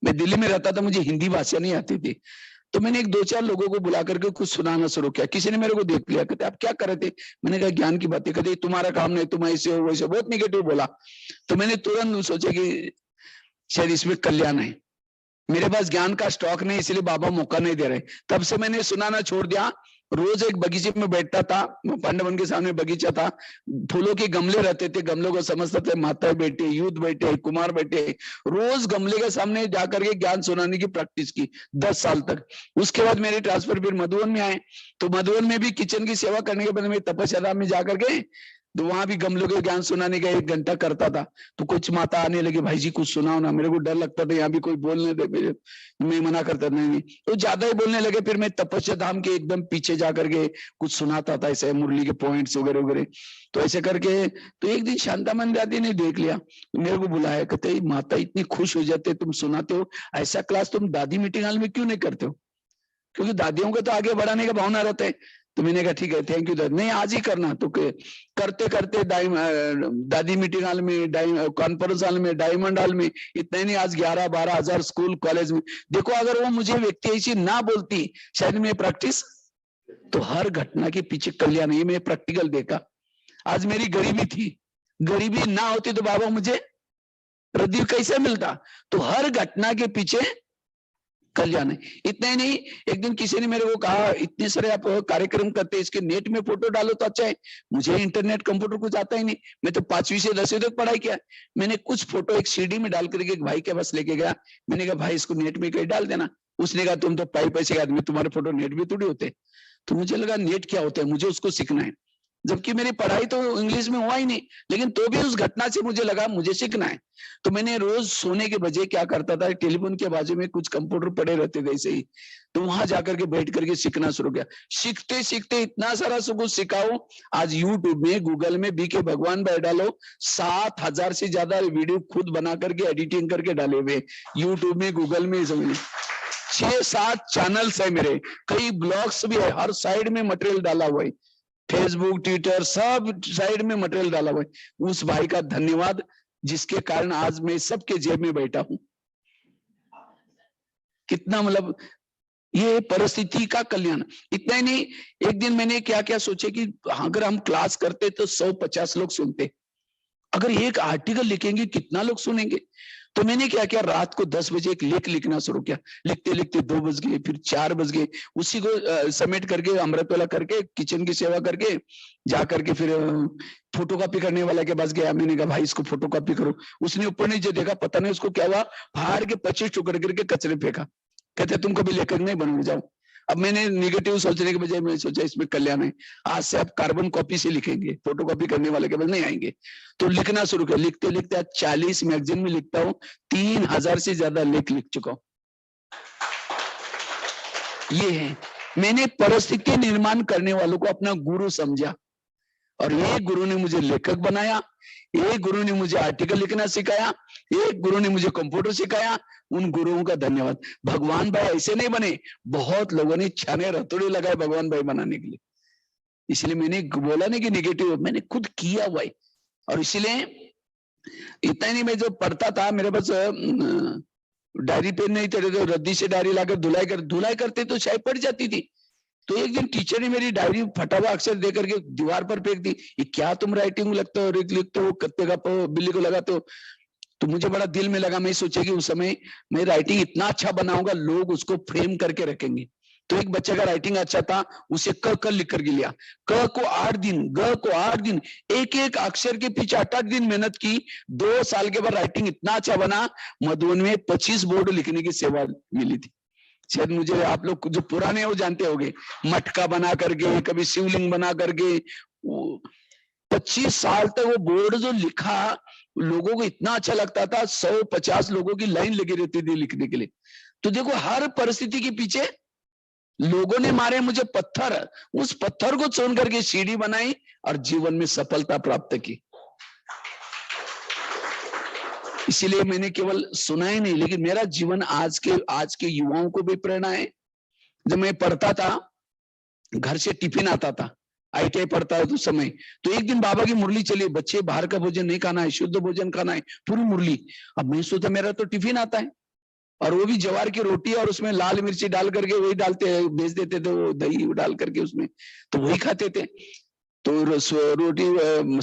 मैं दिल्ली में रहता था, मुझे हिंदी भाषा नहीं आती थी। तो मैंने एक 2-4 लोगों को बुला करके कुछ सुनाना शुरू किया। किसी ने मेरे को देख लिया, कहते आप क्या कर रहे थे? मैंने कहा ज्ञान की बातें। कहते तुम्हारा काम नहीं, तुम ऐसे हो वैसे, बहुत निगेटिव बोला। तो मैंने तुरंत सोचा कि शायद इसमें कल्याण है। मेरे पास ज्ञान का स्टॉक नहीं, इसलिए बाबा मौका नहीं दे रहे। तब से मैंने सुनाना छोड़ दिया। रोज एक बगीचे में बैठता था, पांडवन के सामने बगीचा था, फूलों के गमले रहते थे, गमलों को समझता था माता बैठे, यूथ बैठे, कुमार बैठे, रोज गमले के सामने जाकर के ज्ञान सुनाने की प्रैक्टिस की 10 साल तक। उसके बाद मेरे ट्रांसफर फिर मधुबन में आए, तो मधुबन में भी किचन की सेवा करने के बाद में तपस्या धाम में जाकर के तो वहां भी गमलों के ज्ञान सुनाने का 1 घंटा करता था। तो कुछ माता आने लगे, भाई जी कुछ सुनाओ ना, मेरे को डर लगता था यहाँ भी कोई बोलने दे, मेरे मैं मना करता नहीं, तो ज्यादा ही बोलने लगे। फिर मैं तपस्या धाम के एकदम पीछे जाकर के कुछ सुनाता था, ऐसे मुरली के पॉइंट्स वगैरह वगैरह। तो ऐसे करके तो एक दिन शांतामन दादी ने देख लिया, मेरे को बुलाया, कहते माता इतनी खुश हो जाते तुम सुनाते हो, ऐसा क्लास तुम दादी मीटिंग हॉल में क्यों नहीं करते हो, क्योंकि दादियों को तो आगे बढ़ाने का भावना रहता है। तो मैंने कहा ठीक है, थैंक यू दादी, नहीं आज ही करना। तो करते करते दादी मीटिंग हॉल में, कॉन्फ्रेंस हॉल में, डायमंड हॉल में, इतने नहीं आज 11-12 हजार स्कूल कॉलेज में। देखो अगर वो मुझे व्यक्ति ऐसी ना बोलती शायद मैं प्रैक्टिस, तो हर घटना के पीछे कल्याण, ये मैं प्रैक्टिकल देखा। आज मेरी गरीबी थी, गरीबी ना होती तो बाबा मुझे हृदय कैसे मिलता, तो हर घटना के पीछे कल्याण है। इतना ही नहीं, एक दिन किसी ने मेरे को कहा इतने सारे आप कार्यक्रम करते हैं, इसके नेट में फोटो डालो तो अच्छा है। मुझे इंटरनेट कंप्यूटर कुछ आता ही नहीं, मैं तो 5वीं से 10वीं तक पढ़ाई किया। मैंने कुछ फोटो एक सीडी में डाल करके एक भाई के पास लेके गया, मैंने कहा भाई इसको नेट में कहीं डाल देना। उसने कहा तुम तो पैसे आदमी, तुम्हारे फोटो नेट में थोड़ी होते। तो मुझे लगा नेट क्या होता है, मुझे उसको सीखना है, जबकि मेरी पढ़ाई तो इंग्लिश में हुआ ही नहीं, लेकिन तो भी उस घटना से मुझे लगा मुझे सीखना है। तो मैंने रोज सोने के बजे क्या करता था, टेलीफोन के बाजू में कुछ कंप्यूटर पड़े रहते थे ऐसे ही, तो वहां जाकर के बैठ करके सीखना शुरू किया। सीखते सीखते इतना सारा सब सिखाओ, आज यूट्यूब में, गूगल में बीके भगवान भाई डालो, 7,000 से ज्यादा वीडियो खुद बना करके एडिटिंग करके डाले हुए यूट्यूब में, गूगल में, समझ 6-7 चैनल्स है मेरे, कई ब्लॉग्स भी है, हर साइड में मटेरियल डाला हुआ है, फेसबुक, ट्विटर, सब साइड में मटेरियल डाला हुआ है। उस भाई का धन्यवाद, जिसके कारण आज मैं सबके जेब में बैठा हूं। कितना मतलब ये परिस्थिति का कल्याण। इतना ही नहीं, एक दिन मैंने क्या क्या सोचे कि अगर हम क्लास करते तो 150 लोग सुनते, अगर एक आर्टिकल लिखेंगे कितना लोग सुनेंगे। तो मैंने क्या किया, रात को 10 बजे एक लेख लिखना शुरू किया, लिखते लिखते 2 बज गए, फिर 4 बज गए, उसी को समेट करके अमृतवाला करके किचन की सेवा करके जाकर के फिर फोटोकॉपी करने वाला के पास गया। मैंने कहा भाई इसको फोटोकॉपी करो। उसने ऊपर नीचे देखा, पता नहीं उसको क्या हुआ, फाड़ के 25 टुकड़े करके कचरे फेंका, कहते तुम कभी लेकर नहीं बनोगे, जाओ। अब मैंने निगेटिव सोचने के बजाय मैं सोचा इसमें कल्याण है, आज से आप कार्बन कॉपी से लिखेंगे, फोटोकॉपी करने वाले के पास नहीं आएंगे। तो लिखना शुरू किया, लिखते लिखते आज 40 मैगजीन में लिखता हूँ, 3000 से ज्यादा लेख लिख चुका हूं। ये है, मैंने परिस्थिति निर्माण करने वालों को अपना गुरु समझा, और एक गुरु ने मुझे लेखक बनाया, एक गुरु ने मुझे आर्टिकल लिखना सिखाया, एक गुरु ने मुझे कंप्यूटर सिखाया। उन गुरुओं का धन्यवाद। भगवान भाई ऐसे नहीं बने, बहुत लोगों ने छाने रतोड़े लगाए भगवान भाई बनाने के लिए। इसलिए मैंने बोला नहीं कि निगेटिव, मैंने खुद किया हुआ है। और इसलिए इतना ही नहीं, मैं जो पढ़ता था मेरे पास डायरी पेन नहीं थे, तो रद्दी से डायरी लाकर धुलाई करते तो शायद पड़ जाती थी। तो एक दिन टीचर ने मेरी डायरी फटा हुआ अक्षर दे करके दीवार पर फेंक दी, ये क्या तुम राइटिंग लगते हो, लिखते हो, कत्ते का बिल्ली को लगाते हो। तो मुझे बड़ा दिल में लगा, मैं सोचा कि उस समय मैं राइटिंग इतना अच्छा बनाऊंगा, लोग उसको फ्रेम करके रखेंगे। तो एक बच्चे का राइटिंग अच्छा था, उसे क लिख करके लिया, क को 8 दिन, ग को 8 दिन, एक एक अक्षर के पीछे 8-8 दिन मेहनत की। 2 साल के बाद राइटिंग इतना अच्छा बना, मधुबन में 25 बोर्ड लिखने की सेवा मिली थी। शायद मुझे आप लोग जो पुराने हैं वो जानते होंगे, मटका बना करके, कभी शिवलिंग बना करके, 25 साल तक वो बोर्ड जो लिखा, लोगों को इतना अच्छा लगता था, 150 लोगों की लाइन लगी रहती थी लिखने के लिए। तो देखो हर परिस्थिति के पीछे लोगों ने मारे मुझे पत्थर, उस पत्थर को चुन करके सीढ़ी बनाई और जीवन में सफलता प्राप्त की। इसीलिए मैंने केवल सुना ही नहीं, लेकिन मेरा जीवन आज के युवाओं को भी प्रेरणा है। जब मैं पढ़ता था, घर से टिफिन आता था, ITI पढ़ता है उस समय, तो एक दिन बाबा की मुरली चली, बच्चे बाहर का भोजन नहीं खाना है, शुद्ध भोजन खाना है, पूरी मुरली। अब मैं सोचा मेरा तो टिफिन आता है, और वो भी ज्वार की रोटी और उसमें लाल मिर्ची डाल करके वही डालते भेज देते थे, वो दही डाल करके उसमें, तो वही खाते थे। तो रोटी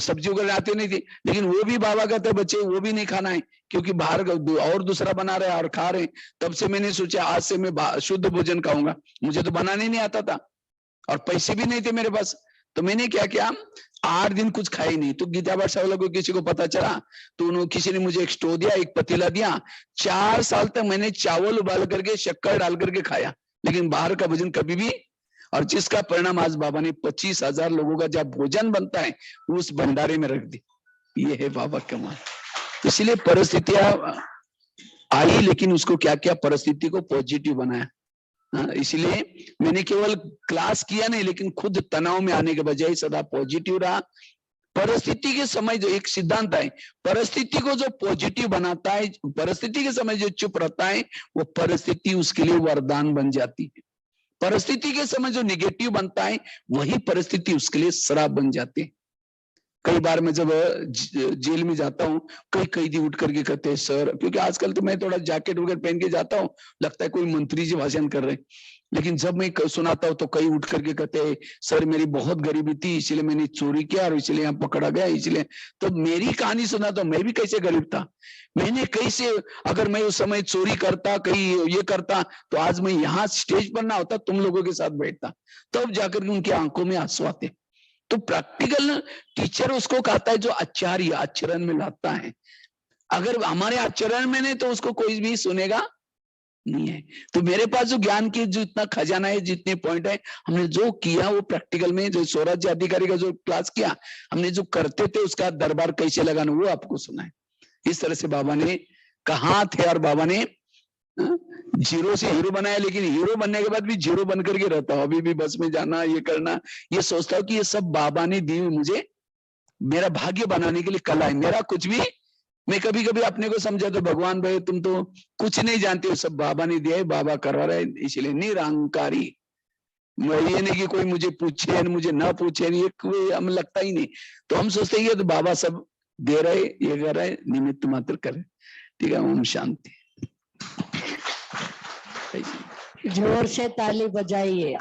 सब्जी वगैरह आती नहीं थी, लेकिन वो भी बाबा कहते बच्चे वो भी नहीं खाना है, क्योंकि बाहर और दूसरा बना रहे और खा रहे। तब से मैंने सोचा आज से मैं शुद्ध भोजन खाऊंगा, मुझे तो बनाने नहीं आता था। और पैसे भी नहीं थे मेरे पास। तो मैंने क्या किया, 8 दिन कुछ खाई नहीं। तो गीता बादशाह वाला को किसी को पता चला तो उन्होंने, किसी ने मुझे एक स्टोव दिया, एक पतीला दिया। 4 साल तक मैंने चावल उबाल करके शक्कर डाल करके खाया, लेकिन बाहर का भोजन कभी भी। और जिसका परिणाम आज बाबा ने 25,000 लोगों का जब भोजन बनता है उस भंडारे में रख दी। ये है बाबा कमाल। इसलिए परिस्थितियां आई, लेकिन उसको क्या किया, परिस्थिति को पॉजिटिव बनाया। इसलिए मैंने केवल क्लास किया नहीं, लेकिन खुद तनाव में आने के बजाय सदा पॉजिटिव रहा। परिस्थिति के समय जो एक सिद्धांत है, परिस्थिति को जो पॉजिटिव बनाता है, परिस्थिति के समय जो चुप रहता है, वो परिस्थिति उसके लिए वरदान बन जाती है। परिस्थिति के समय जो निगेटिव बनता है, वही परिस्थिति उसके लिए श्राप बन जाती है। कई बार मैं जब जेल में जाता हूँ, कई कैदी उठ करके कहते हैं सर, क्योंकि आजकल तो मैं थोड़ा जैकेट वगैरह पहन के जाता हूँ, लगता है कोई मंत्री जी भाषण कर रहे हैं। लेकिन जब मैं सुनाता हूँ तो कई उठ करके कहते हैं सर मेरी बहुत गरीबी थी, इसलिए मैंने चोरी किया और इसलिए यहाँ पकड़ा गया, इसलिए। तो मेरी कहानी सुना तो मैं भी कैसे गरीब था, मैंने कैसे, अगर मैं उस समय चोरी करता, कहीं ये करता, तो आज मैं यहाँ स्टेज पर ना होता, तुम लोगों के साथ बैठता। तब जाकर उनकी आंखों में आंसू आते। तो प्रैक्टिकल टीचर उसको कहता है जो आचार्य आचरण में लाता है। अगर हमारे आचरण में नहीं तो उसको कोई भी सुनेगा नहीं है। तो मेरे पास जो ज्ञान की जो इतना खजाना है, जितने पॉइंट है, हमने जो किया वो प्रैक्टिकल में, जो स्वराज्य अधिकारी का जो क्लास किया हमने, जो करते थे उसका दरबार कैसे लगाना वो आपको सुना है। इस तरह से बाबा ने कहा थे, और बाबा ने जीरो से हीरो बनाया, लेकिन हीरो बनने के बाद भी जीरो बन करके रहता हूं। अभी भी बस में जाना, ये करना, ये सोचता हूँ कि ये सब बाबा ने दी हुई मुझे, मेरा भाग्य बनाने के लिए कला है। मेरा कुछ भी, मैं कभी कभी अपने को समझा तो भगवान भाई तुम तो कुछ नहीं जानते हो, सब बाबा ने दिया है, बाबा करवा रहा है। इसलिए निरंकारी, ये नहीं कि कोई मुझे पूछे, मुझे ना पूछे, ये कोई हमें लगता ही नहीं। तो हम सोचते हैं तो बाबा सब दे रहे, ये कर रहे, निमित्त मात्र करे। ठीक है, ओम शांति। जोर से ताली बजाइए।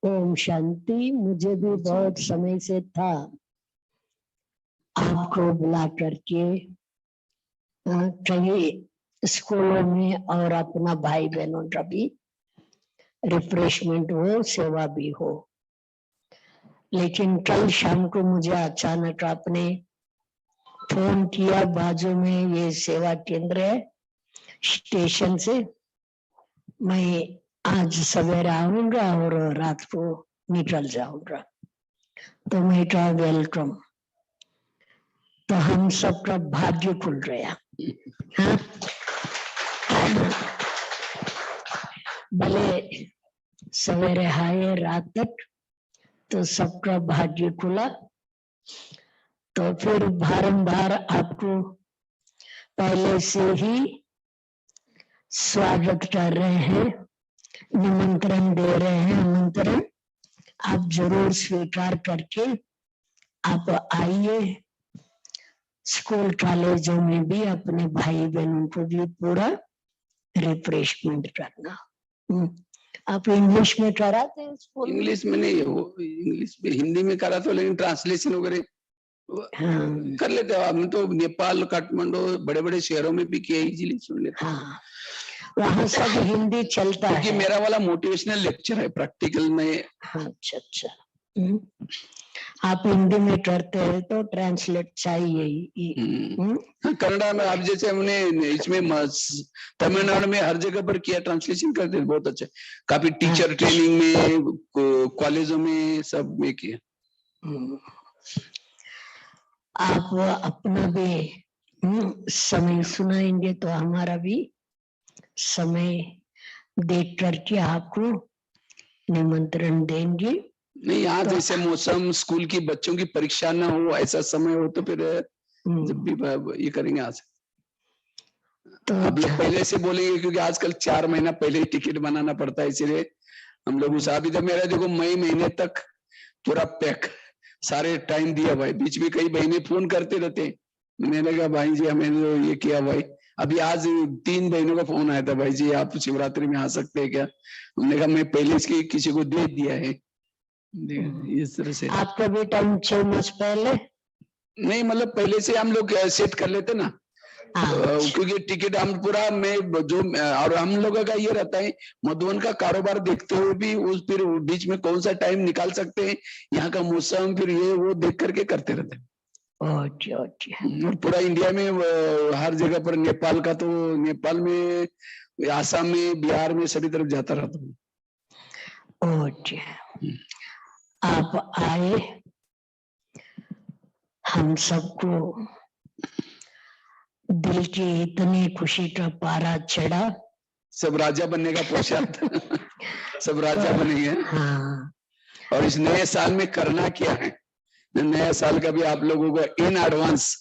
ओम शांति। मुझे भी बहुत समय से था आपको बुला करके कई स्कूलों में और अपना भाई बहनों का भी रिफ्रेशमेंट हो, सेवा भी हो। लेकिन कल शाम को मुझे अचानक आपने फोन किया, बाजू में ये सेवा केंद्र है स्टेशन से, मैं आज सवेरे आऊंगा और रात को निकल जाऊंगा। तो मैं कहा वेलकम। तो हम सबका भाग्य खुल गया। हाँ? भले सवेरे आए रात तक तो सबका भाग्य खुला। तो फिर बारंबार आपको पहले से ही स्वागत कर रहे हैं, निमंत्रण दे रहे हैं। आमंत्रण आप जरूर स्वीकार करके आप आइए। स्कूल कॉलेजों में भी अपने भाई बहनों को भी पूरा रिफ्रेशमेंट करना। आप इंग्लिश में कराते हैं स्कूल? इंग्लिश में नहीं, वो इंग्लिश में, हिंदी में करा तो, लेकिन ट्रांसलेशन वगैरह कर लेते हो। हम तो नेपाल, काठमांडू, बड़े बड़े शहरों में भी किया, इजीली सुन लेते। हाँ, वहाँ सब हिंदी चलता है। क्योंकि मेरा वाला मोटिवेशनल लेक्चर है, प्रैक्टिकल में। अच्छा अच्छा। आप हिंदी में करते हैं तो ट्रांसलेट चाहिए। कन्नड़ा में आप जैसे हमने इसमें तमिलनाडु में हर जगह पर किया, ट्रांसलेशन करते हैं, बहुत अच्छा। काफी टीचर ट्रेनिंग में, कॉलेजों में, सब में किया। आप अपना भी समय सुनाएंगे तो हमारा भी समय देख करके आपको निमंत्रण देंगे। नहीं, यहाँ तो जैसे मौसम, स्कूल की बच्चों की परीक्षा ना हो, ऐसा समय हो तो फिर जब भी ये करेंगे। आज तो आप लोग पहले से बोलेंगे, क्योंकि आजकल 4 महीना पहले ही टिकट बनाना पड़ता है, इसलिए हम लोग उस अभी तो मेरा देखो मई महीने तक पूरा पैक, सारे टाइम दिया भाई। बीच में कई बहनें फोन करते रहते, मैंने कहा भाई जी हमें ये किया भाई। अभी आज 3 बहनों का फोन आया था, भाई जी आप शिवरात्रि में आ सकते हैं क्या? हमने कहा मैं पहले इसके किसी को दे दिया है। इस तरह से आपका भी टाइम 6 मास पहले नहीं, मतलब पहले से हम लोग सेट कर लेते ना, क्योंकि टिकट हम पूरा में जो और हम लोगों का ये रहता है मधुबन का कारोबार देखते हुए भी उस फिर बीच में कौन सा टाइम निकाल सकते हैं, यहाँ का मौसम फिर ये वो देख करके करते रहते हैं। और पूरा इंडिया में हर जगह पर, नेपाल का तो नेपाल में, आसाम में, बिहार में सभी तरफ जाता रहता हूँ। आप आए, हम सबको दिल की इतनी खुशी का पारा चढ़ा। सब राजा बनने का पोशाक सब राजा बनेंगे। हाँ। और इस नए साल में करना क्या है, नया साल का भी आप लोगों को इन एडवांस,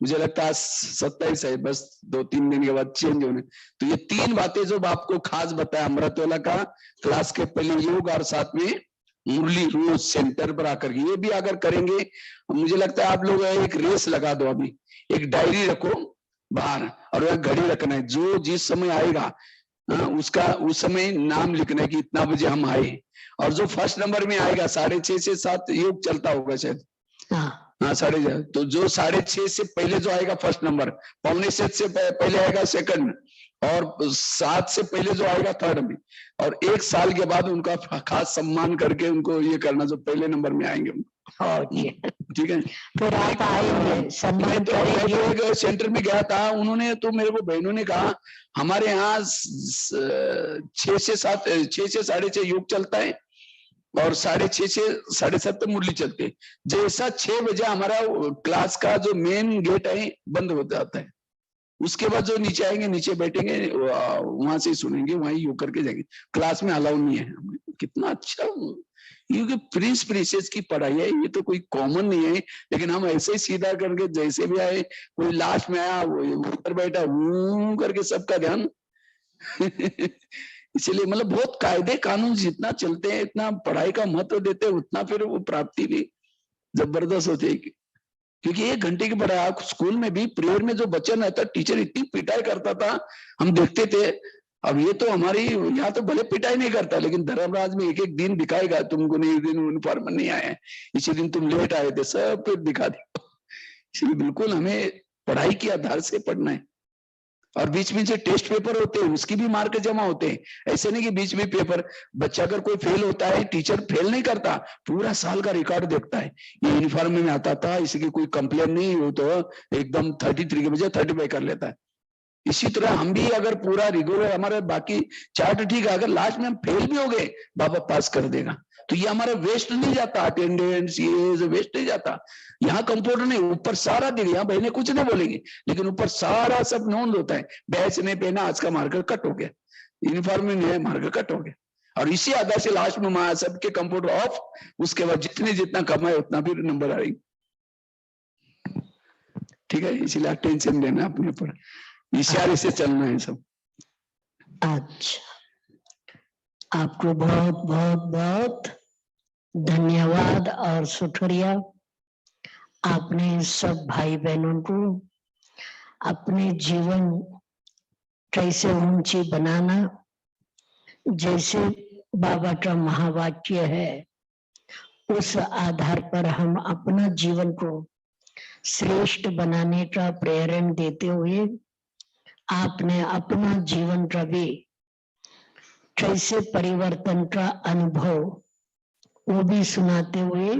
मुझे लगता है 27 है, बस 2-3 दिन के बाद चेंज होने। तो ये 3 बातें जो आपको खास बताया अमृतवाला का क्लास के पहले योग और साथ में मुरली रोज सेंटर पर आकर के, ये भी अगर करेंगे, मुझे लगता है आप लोग एक रेस लगा दो, अभी एक डायरी रखो बाहर और वह घड़ी रखना है, जो जिस समय आएगा उसका उस समय नाम लिखना है कि इतना बजे हम आए, और जो फर्स्ट नंबर में आएगा 6:30 से 7 योग चलता होगा शायद, हाँ 6:30, तो जो 6:30 से पहले जो आएगा फर्स्ट नंबर, 6:45 से पहले आएगा सेकंड, और 7 से पहले जो आएगा थर्ड में, और 1 साल के बाद उनका खास सम्मान करके उनको ये करना जो पहले नंबर में आएंगे। ठीक है, फिर आप आएंगे, सम्मान करेंगे। एक सेंटर में गया था, उन्होंने तो मेरे को बहनों ने कहा हमारे यहाँ 6 से 6:30 योग चलता है और 6:30 से 7:30 तक मुरली चलते है। जैसा 6 बजे हमारा क्लास का जो मेन गेट है बंद हो जाता है, उसके बाद जो नीचे आएंगे, नीचे बैठेंगे, वहां से सुनेंगे, वहीं योग करके जाएंगे, क्लास में अलाउ नहीं है। कितना अच्छा, क्योंकि प्रिंस प्रिंसेस की पढ़ाई है, ये तो कोई कॉमन नहीं है, लेकिन हम ऐसे ही सीधा करके जैसे भी आए, कोई लास्ट में आया ऊपर बैठा करके सबका ध्यान इसीलिए मतलब बहुत कायदे कानून जितना चलते हैं, इतना पढ़ाई का महत्व देते हैं, उतना फिर वो प्राप्ति भी जबरदस्त होती है। क्योंकि 1 घंटे की पढ़ाई, आप स्कूल में भी प्रेयर में जो बच्चन रहता, टीचर इतनी पिटाई करता था, हम देखते थे। अब ये तो हमारी यहाँ तो भले पिटाई नहीं करता, लेकिन धर्मराज में एक दिन दिखाएगा, तुमको नहीं, दिन यूनिफॉर्म नहीं आए, इसी दिन तुम लेट आए थे, सब फिर दिखा दे। इसलिए बिल्कुल हमें पढ़ाई के आधार से पढ़ना है। और बीच में जो टेस्ट पेपर होते हैं उसकी भी मार्क जमा होते हैं, ऐसे नहीं कि बीच में पेपर, बच्चा अगर कोई फेल होता है, टीचर फेल नहीं करता, पूरा साल का रिकॉर्ड देखता है, ये यूनिफॉर्म में आता था, इसकी कोई कंप्लेन नहीं हो तो एकदम 33 के बजाय 35 कर लेता है। इसी तरह हम भी अगर पूरा रेगुलर हमारे बाकी चार्ट ठीक है, अगर लास्ट में हम फेल भी हो गए, बाबा पास कर देगा, तो ये हमारा वेस्ट नहीं जाता, अटेंडेंस ये वेस्ट नहीं जाता। यहाँ कंप्यूटर नहीं, ऊपर सारा दिन, यहाँ बहने कुछ नहीं बोलेंगे, लेकिन ऊपर सारा सब नोंद होता है, बैच ने पहना, आज का मार्कर कट हो गया, यूनिफॉर्म में नहीं, मार्कर कट हो गया, और इसी आधार से लास्ट में सबके कंप्यूटर ऑफ, उसके बाद जितना कमाए उतना फिर नंबर आएगी। ठीक है, इसीलिए टेंशन देना अपने ऊपर, इशारे से चलना है सब। अच्छा, आपको बहुत बहुत बहुत धन्यवाद और शुक्रिया। आपने सब भाई बहनों को अपने जीवन कैसे ऊंची बनाना, जैसे बाबा का महावाक्य है, उस आधार पर हम अपना जीवन को श्रेष्ठ बनाने का प्रेरण देते हुए आपने अपना जीवन का भी कैसे परिवर्तन का अनुभव वो भी सुनाते हुए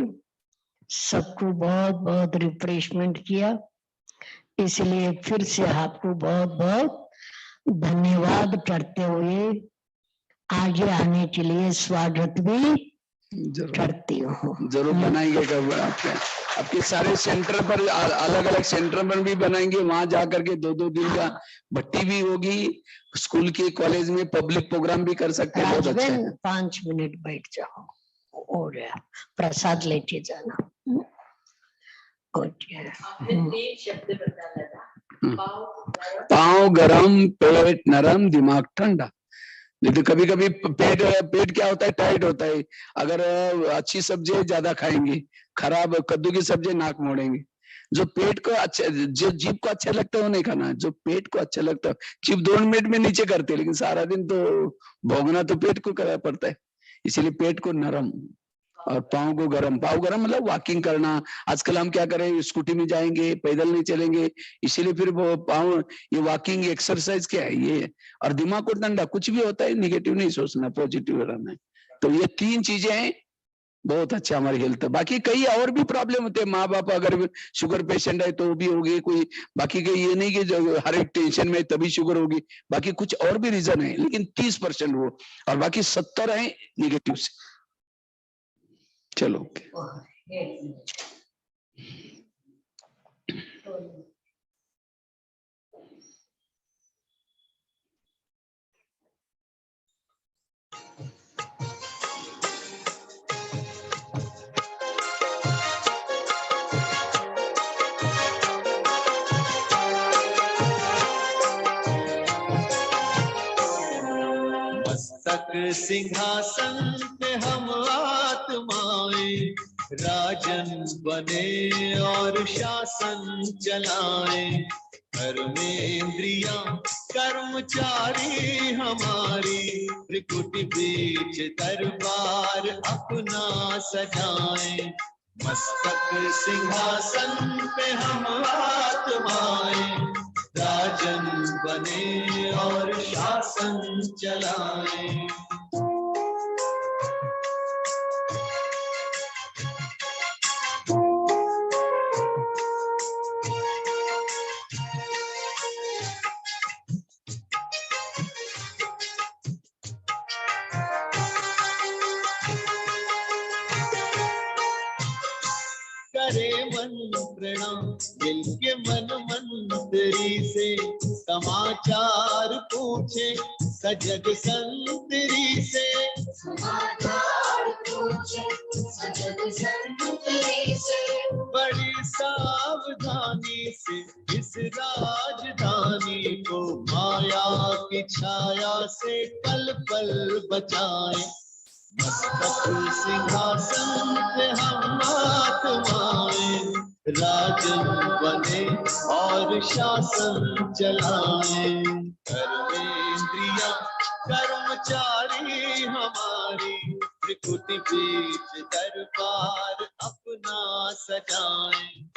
सबको बहुत बहुत रिफ्रेशमेंट किया। इसलिए फिर से आपको बहुत बहुत धन्यवाद करते हुए आगे आने के लिए स्वागत भी करती हूँ। जरूर बनाएंगे, कब आपके सारे सेंटर पर, अलग अलग सेंटर पर भी बनाएंगे, वहां जाकर के 2-2 दिन का भट्टी भी होगी, स्कूल के कॉलेज में पब्लिक प्रोग्राम भी कर सकते हैं। बहुत अच्छा है। 5 मिनट बैठ जाओ और प्रसाद लेके जाना। पाँव गरम, पेट नरम, दिमाग ठंडा। नहीं तो कभी कभी पेट क्या होता है, टाइट होता है। अगर अच्छी सब्जी ज्यादा खाएंगे, खराब कद्दू की सब्जी नाक मोड़ेंगे। जो पेट को अच्छा, जो जीभ को अच्छा लगता है वो नहीं खाना, जो पेट को अच्छा लगता है जीभ 2 मिनट में नीचे करते, लेकिन सारा दिन तो भोगना तो पेट को करना पड़ता है। इसीलिए पेट को नरम, और पाँव को गरम, पाँव गरम मतलब वॉकिंग करना। आजकल हम क्या करें, स्कूटी में जाएंगे, पैदल नहीं चलेंगे, इसीलिए फिर वो पाँव, ये वॉकिंग एक्सरसाइज क्या है ये। और दिमाग को ठंडा, कुछ भी होता है निगेटिव नहीं सोचना, पॉजिटिव रहना है। तो ये 3 चीजें हैं, बहुत अच्छा हमारी हेल्थ। बाकी कई और भी प्रॉब्लम होते हैं, माँ बाप अगर शुगर पेशेंट है तो भी होगी कोई, बाकी के ये नहीं कि जो हर एक टेंशन में तभी शुगर होगी, बाकी कुछ और भी रीजन है, लेकिन 30% वो, और बाकी 70 है निगेटिव से। चलो मस्तक सिंहासन पे हम आत्माएं राजन बने और शासन चलाएं। धर्मेंद्रिया कर्मचारी हमारी, त्रिकुटी बीच दरबार अपना सजाएं। मस्तक सिंहासन पे हम आत्माएं राजन बने और शासन चलाएं। करे मन प्रणाम दिल के मन मंत्री से, समाचार पूछे सजग संतरी से। समाचार पूछे सजग संतरी से, बड़ी सावधानी से इस राजधानी को माया की छाया से पल पल बचाए। मस्तक सिंहासन पे हम आत्माएं राजन बने और शासन चलाएं। धर्मेंद्रिया कर्मचारी हमारी, त्रिकुटी बीच दरबार अपना सजाएं।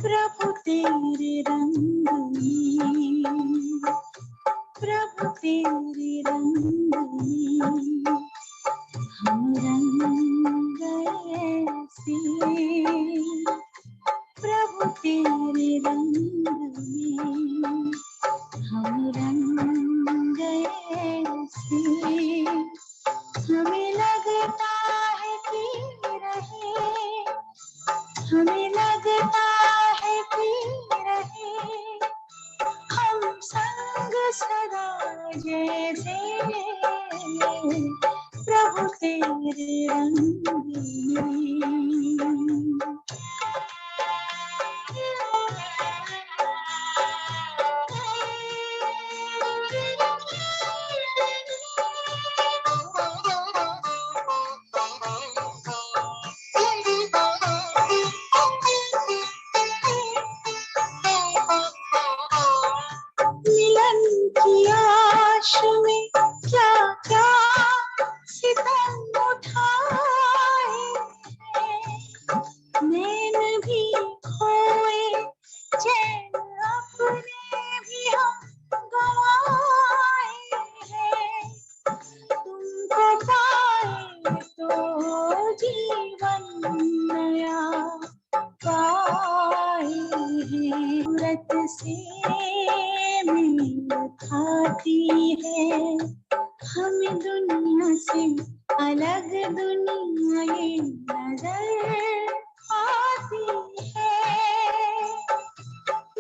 प्रभु तेरे रंग में, प्रभु तेरे रंग में हम रंग गए ऐसे। प्रभु तेरे रंग में हम रंग गए ऐसे। हमें लगता है कि रहे, हमें लगता है कि रहे हम संग सदा जैसे। प्रभु तेरे रंग में। मिलन की आश में क्या क्या सितम उठाए हैं। नैन भी खोए चैन अपने भी हम गवाए हैं। तुमको पाए तो जीवन नया पाए हैं। सूरत से मेल खाती है हमें दुनिया से अलग दुनिया ये नजर आती है।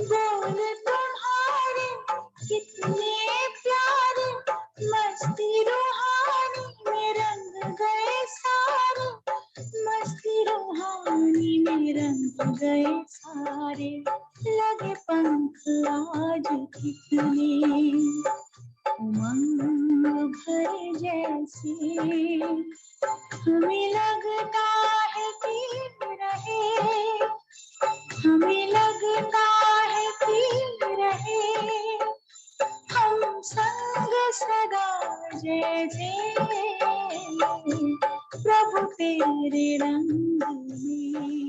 बोल तुम्हारे कितने प्यारे सुने उमंग भरे जैसे हमें लगता है कि रहे, हमें लगता है कि रहे हम संग सदा जैसे प्रभु तेरे रंग में।